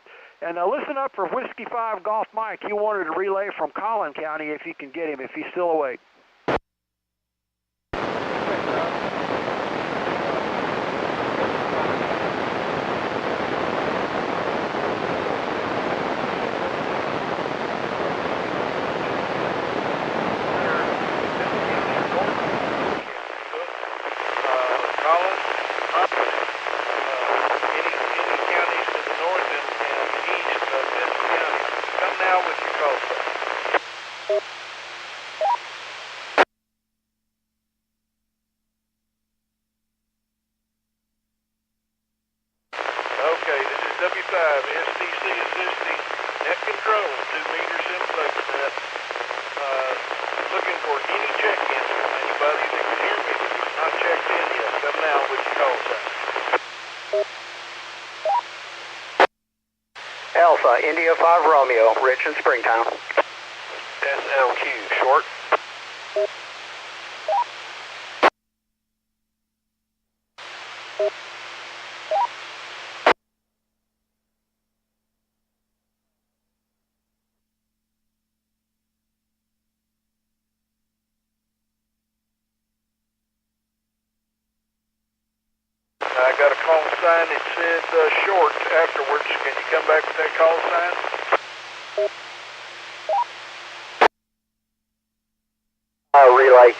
And listen up for Whiskey 5 Golf Mike. He wanted a relay from Collin County if you can get him, if he's still awake. populate any counties to the north and east of Benson County. Come now with your call sign. Okay, this is W5, STC assisting net control, 2 meter Simplex net. Looking for any check-in from anybody that can hear me that is not checked in yet. Come now with your call sign. Alpha, India 5 Romeo, Rich in Springtown. SLQ, short. I got a call sign that said short afterwards. Can you come back with that call sign? Relay.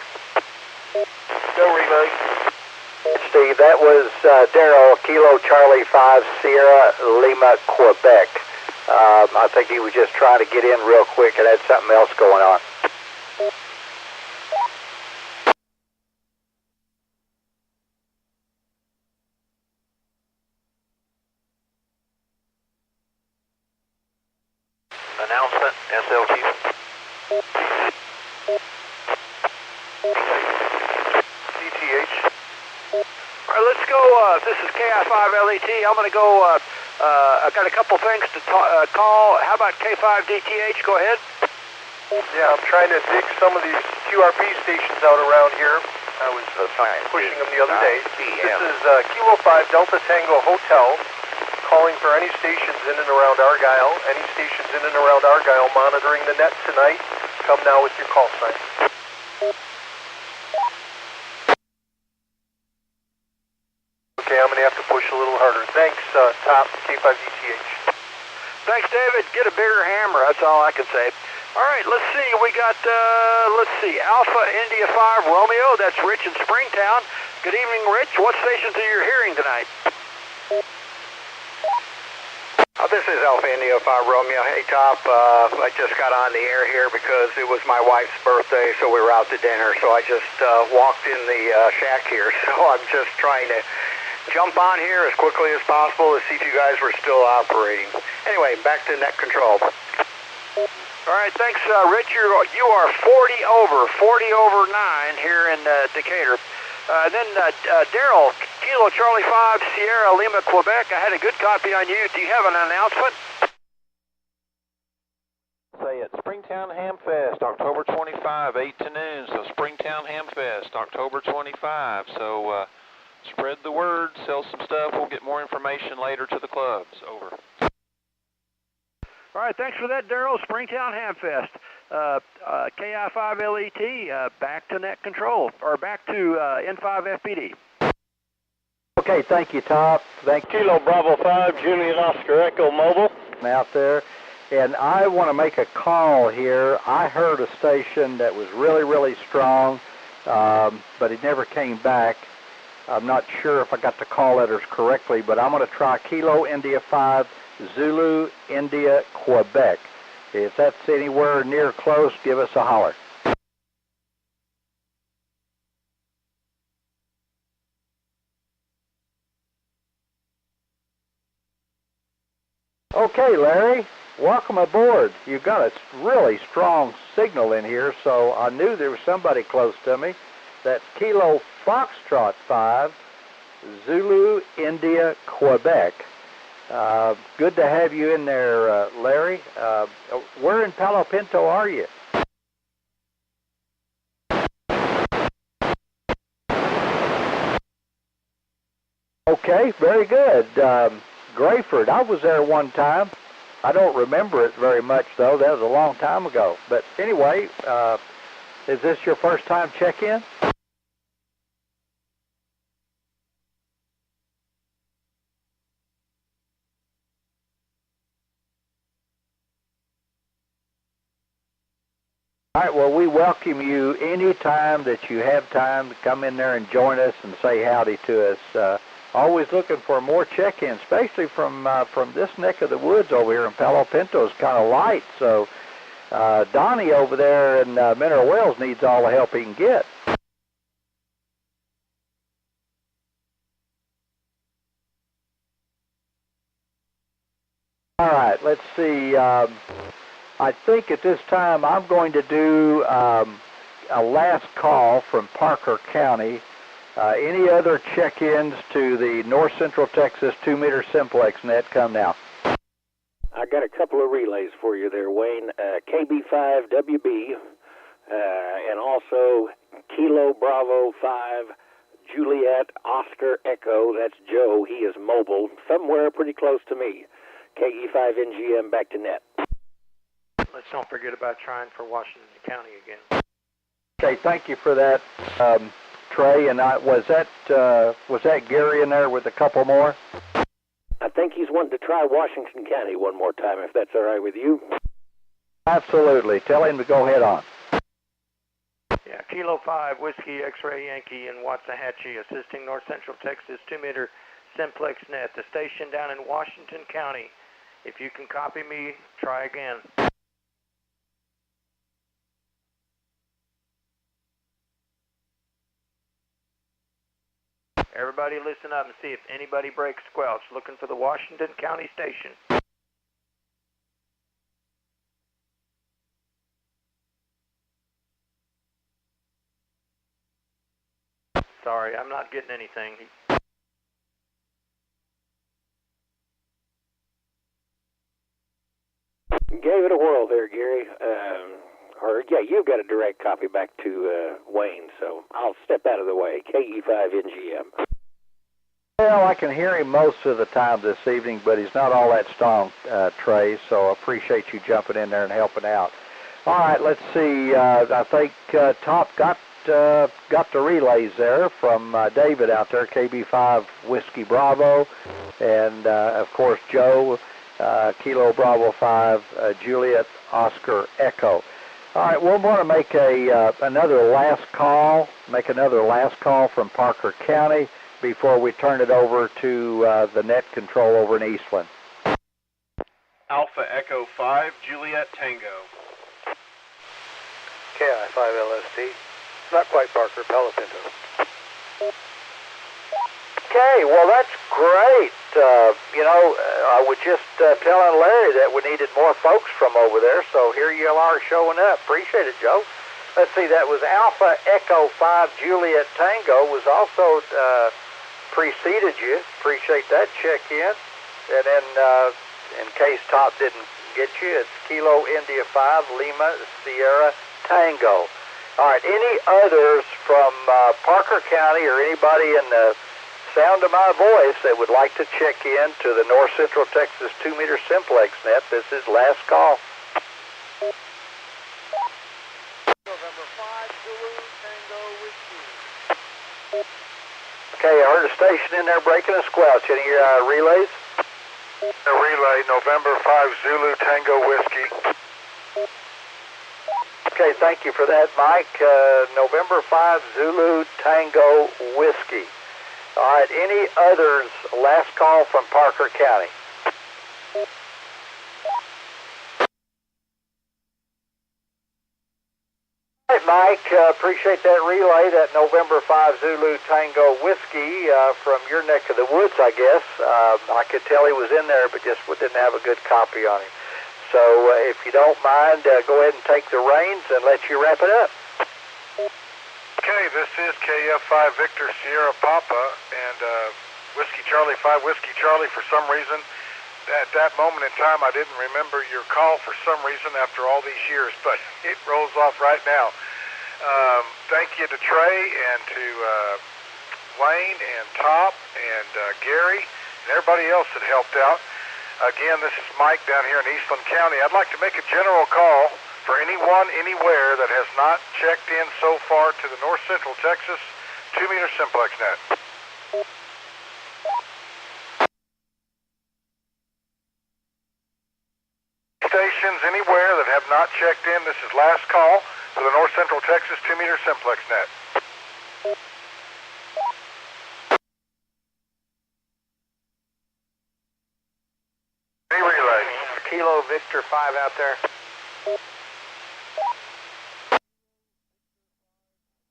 Go relay. Steve, that was Darrell, Kilo Charlie 5 Sierra Lima, Quebec. I think he was just trying to get in real quick and had something else going on. Announcement, SLQ. DTH. All right, let's go. This is KI5LET. I'm going to go. I've got a couple things to call. How about K5DTH? Go ahead. Yeah, I'm trying to dig some of these QRP stations out around here. I was pushing them the other day. This is Kilo 5 Delta Tango Hotel, calling for any stations in and around Argyle. Any stations in and around Argyle monitoring the net tonight. Come now with your call sign. Okay, I'm going to have to push a little harder. Thanks, Top K5DTH. Thanks, David. Get a bigger hammer. That's all I can say. All right, let's see. We got, Alpha India 5 Romeo. That's Rich in Springtown. Good evening, Rich. What stations are you hearing tonight? This is Alpha India 5 Romeo. Hey, Top, I just got on the air here because it was my wife's birthday, so we were out to dinner. So I just walked in the shack here, so I'm just trying to jump on here as quickly as possible to see if you guys were still operating. Anyway, back to net control. All right, thanks, Rich. You are 40 over 9 here in Decatur. Then Darrell, Kilo Charlie 5 Sierra Lima, Quebec. I had a good copy on you. Do you have an announcement? Say it, Springtown Hamfest, October 25, 8 to noon. So Springtown Hamfest, October 25. So spread the word, sell some stuff. We'll get more information later to the clubs. Over. All right, thanks for that, Darrell. Springtown Hamfest. KI5LET, back to net control, or back to N5 FPD. Okay, thank you, Top. Thank you. Kilo Bravo 5, Juliet Oscar Echo Mobile. Out there. And I want to make a call here. I heard a station that was really, really strong, but it never came back. I'm not sure if I got the call letters correctly, but I'm going to try Kilo India 5 Zulu India Quebec. If that's anywhere near close, give us a holler. Okay, Larry, welcome aboard. You've got a really strong signal in here, so I knew there was somebody close to me. That's Kilo Foxtrot 5, Zulu India Quebec. Good to have you in there, Larry. Where in Palo Pinto are you? Okay, very good. Grayford, I was there one time. I don't remember it very much, though. That was a long time ago. But anyway, is this your first time check-in? All right, well, we welcome you any time that you have time to come in there and join us and say howdy to us. always looking for more check-ins, especially from this neck of the woods over here in Palo Pinto is kind of light. So Donnie over there in Mineral Wells needs all the help he can get. All right, let's see. I think at this time I'm going to do a last call from Parker County. Any other check-ins to the North Central Texas 2-meter Simplex net come now? I got a couple of relays for you there, Wayne. KB5WB and also Kilo Bravo 5 Juliet Oscar Echo. That's Joe. He is mobile somewhere pretty close to me. KE5NGM back to net. Let's don't forget about trying for Washington County again. Okay, thank you for that, Trey. And was that Gary in there with a couple more? I think he's wanting to try Washington County one more time, if that's all right with you. Absolutely. Tell him to go head on. Yeah, Kilo 5 Whiskey X-Ray Yankee in Waxahachie, assisting North Central Texas 2-meter Simplex net. The station down in Washington County. If you can copy me, try again. Everybody listen up and see if anybody breaks squelch. Looking for the Washington County station. Sorry, I'm not getting anything. Gave it a whirl there, Gary. Yeah, you've got a direct copy back to Wayne, so I'll step out of the way. KE5NGM. Well, I can hear him most of the time this evening, but he's not all that strong, Trey, so I appreciate you jumping in there and helping out. All right, let's see. I think Top got the relays there from David out there, KB5 Whiskey Bravo, and, of course, Joe, Kilo Bravo 5, Juliet Oscar Echo. All right, we'll want to make another last call from Parker County before we turn it over to the net control over in Eastland. Alpha Echo 5, Juliet Tango. KI5LST. Not quite Parker, Palo Pinto. Okay, well that's great. I was just telling Larry that we needed more folks from over there, so here you are showing up. Appreciate it, Joe. Let's see, that was Alpha Echo 5 Juliet Tango was also preceded you. Appreciate that check-in. And then in case Top didn't get you, it's Kilo India 5 Lima Sierra Tango. All right, any others from Parker County or anybody in the sound of my voice that would like to check in to the North Central Texas 2-meter Simplex net? This is last call. November 5 Zulu Tango Whiskey. Okay, I heard a station in there breaking a squelch. Any relays? A relay, November 5 Zulu Tango Whiskey. Okay, thank you for that, Mike. November 5 Zulu Tango Whiskey. All right, any others? Last call from Parker County. All right, Mike, appreciate that relay, that November 5 Zulu Tango Whiskey from your neck of the woods, I guess. I could tell he was in there, but just didn't have a good copy on him. So if you don't mind, go ahead and take the reins and let you wrap it up. Okay, this is KF5 Victor Sierra Papa and Whiskey Charlie 5 Whiskey Charlie. For some reason, at that moment in time, I didn't remember your call for some reason after all these years, but it rolls off right now. Thank you to Trey and to Wayne and Top and Gary and everybody else that helped out. Again, this is Mike down here in Eastland County. I'd like to make a general call for anyone, anywhere that has not checked in so far to the North Central Texas 2-meter Simplex net. Stations anywhere that have not checked in, this is last call for the North Central Texas 2-meter Simplex net. Kilo Victor 5 out there?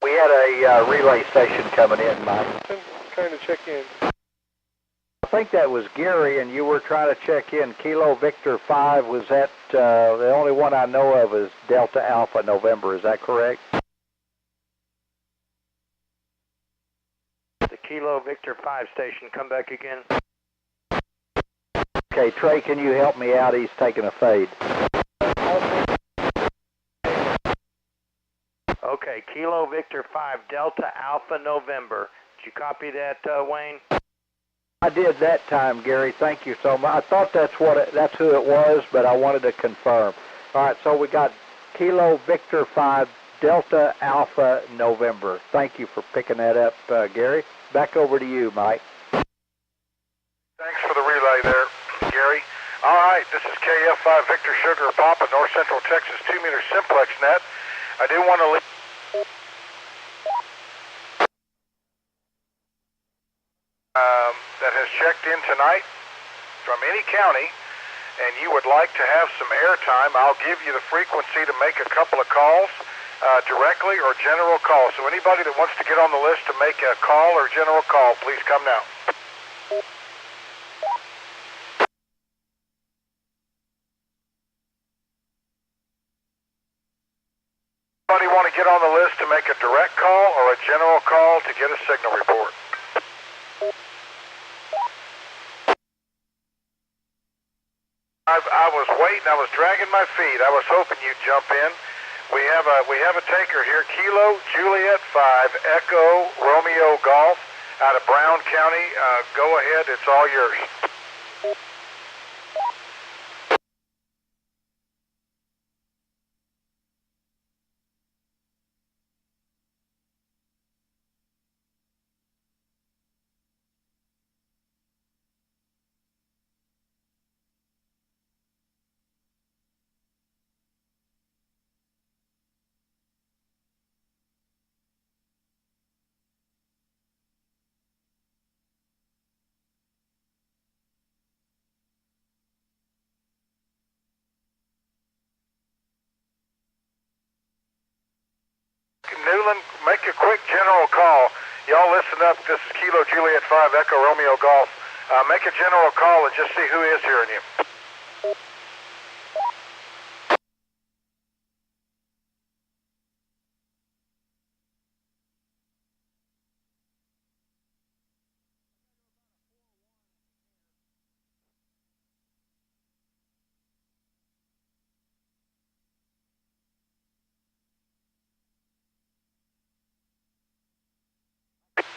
We had a relay station coming in, Mike. I'm trying to check in. I think that was Gary, and you were trying to check in. Kilo Victor 5, was that the only one I know of is Delta Alpha November, is that correct? The Kilo Victor 5 station, come back again. Okay, Trey, can you help me out? He's taking a fade. Okay, Kilo Victor 5, Delta Alpha November. Did you copy that, Wayne? I did that time, Gary. Thank you so much. I thought that's who it was, but I wanted to confirm. All right, so we got Kilo Victor 5, Delta Alpha November. Thank you for picking that up, Gary. Back over to you, Mike. Thanks for the relay there, Gary. All right, this is KF5 Victor Sugar Papa, North Central Texas 2-meter Simplex net. I do want to leave that has checked in tonight from any county, and you would like to have some airtime. I'll give you the frequency to make a couple of calls, directly or general call. So anybody that wants to get on the list to make a call or general call, please come now. Anybody want to get on the list to make a direct call or a general call to get a signal report? I was waiting. I was dragging my feet. I was hoping you'd jump in. We have a taker here. Kilo Juliet 5 Echo Romeo Golf out of Brown County. Go ahead. It's all yours. Newland, make a quick general call. Y'all listen up. This is Kilo Juliet 5 Echo Romeo Golf. Make a general call and just see who is hearing you.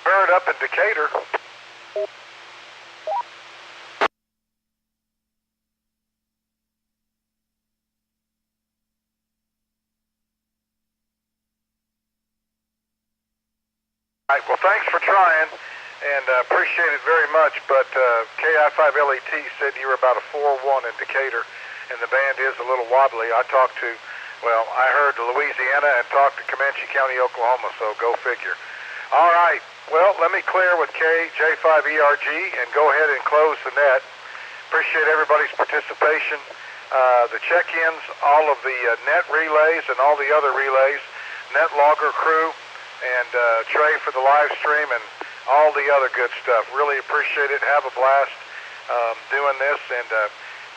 Heard up in Decatur. All right, well, thanks for trying, and appreciate it very much, but KI5LET said you were about a 4-1 in Decatur, and the band is a little wobbly. I heard Louisiana and talked to Comanche County, Oklahoma, so go figure. All right, well, let me clear with KJ5ERG and go ahead and close the net. Appreciate everybody's participation, the check-ins, all of the net relays and all the other relays, net logger crew, and Trey for the live stream and all the other good stuff. Really appreciate it. Have a blast doing this, and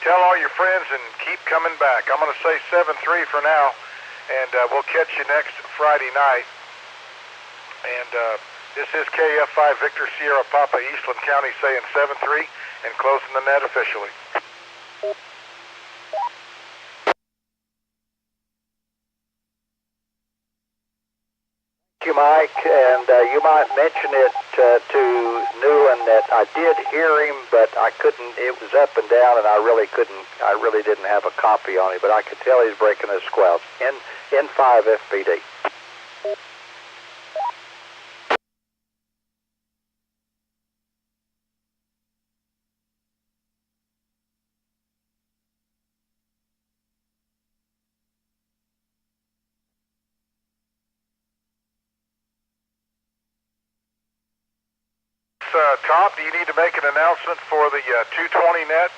tell all your friends and keep coming back. I'm going to say 7-3 for now, and we'll catch you next Friday night. And this is KF5 Victor Sierra Papa, Eastland County, saying 7-3 and closing the net officially. Thank you, Mike, and you might mention it to Newland that I did hear him, but I couldn't. It was up and down, and I really didn't have a copy on him, but I could tell he's breaking his squelch. N5 FPD. Tom, do you need to make an announcement for the 220 net?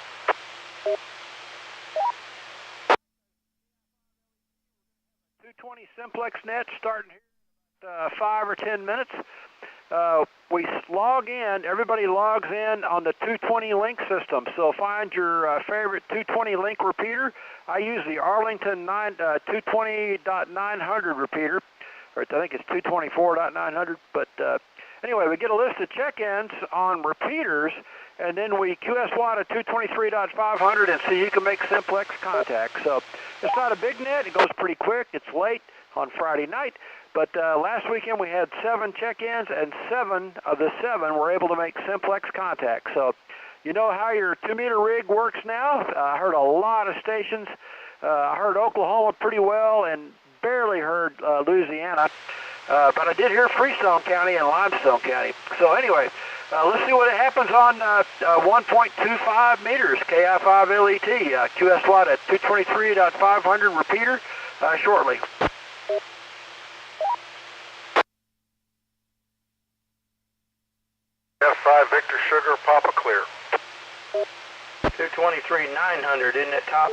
220 Simplex net starting here in 5 or 10 minutes. We log in, everybody logs in on the 220 link system. So find your favorite 220 link repeater. I use the Arlington 220.900 repeater, or I think it's 224.900, but anyway, we get a list of check-ins on repeaters, and then we QSWAT at 223.500 and see who can make Simplex contact. So it's not a big net. It goes pretty quick. It's late on Friday night. But last weekend we had 7 check-ins, and 7 of the 7 were able to make Simplex contact. So you know how your 2-meter rig works now. I heard a lot of stations. I heard Oklahoma pretty well and barely heard Louisiana. But I did hear Freestone County and Limestone County. So anyway, let's see what happens on 1.25 meters, KI5LET, QSWAT at 223.500 repeater shortly. F5 Victor Sugar, Papa Clear. 223.900, isn't it, Top?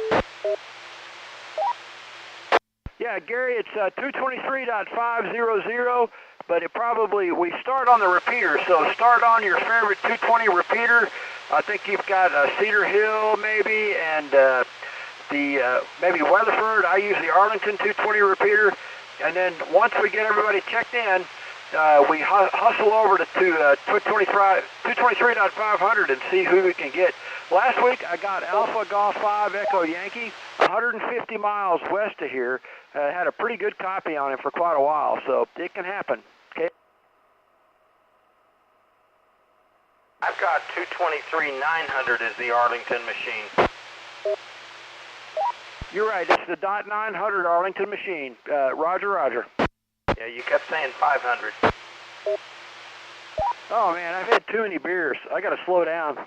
Yeah, Gary, it's 223.500, but it probably, we start on the repeater, so start on your favorite 220 repeater. I think you've got Cedar Hill maybe, and maybe Weatherford. I use the Arlington 220 repeater, and then once we get everybody checked in, we hustle over to 223.500 and see who we can get. Last week I got Alpha Golf 5 Echo Yankee, 150 miles west of here. Had a pretty good copy on him for quite a while, so it can happen. Okay. I've got 223.900 as the Arlington machine. You're right, it's the .900 Arlington machine. Roger, roger. Yeah, you kept saying 500. Oh man, I've had too many beers. I gotta slow down.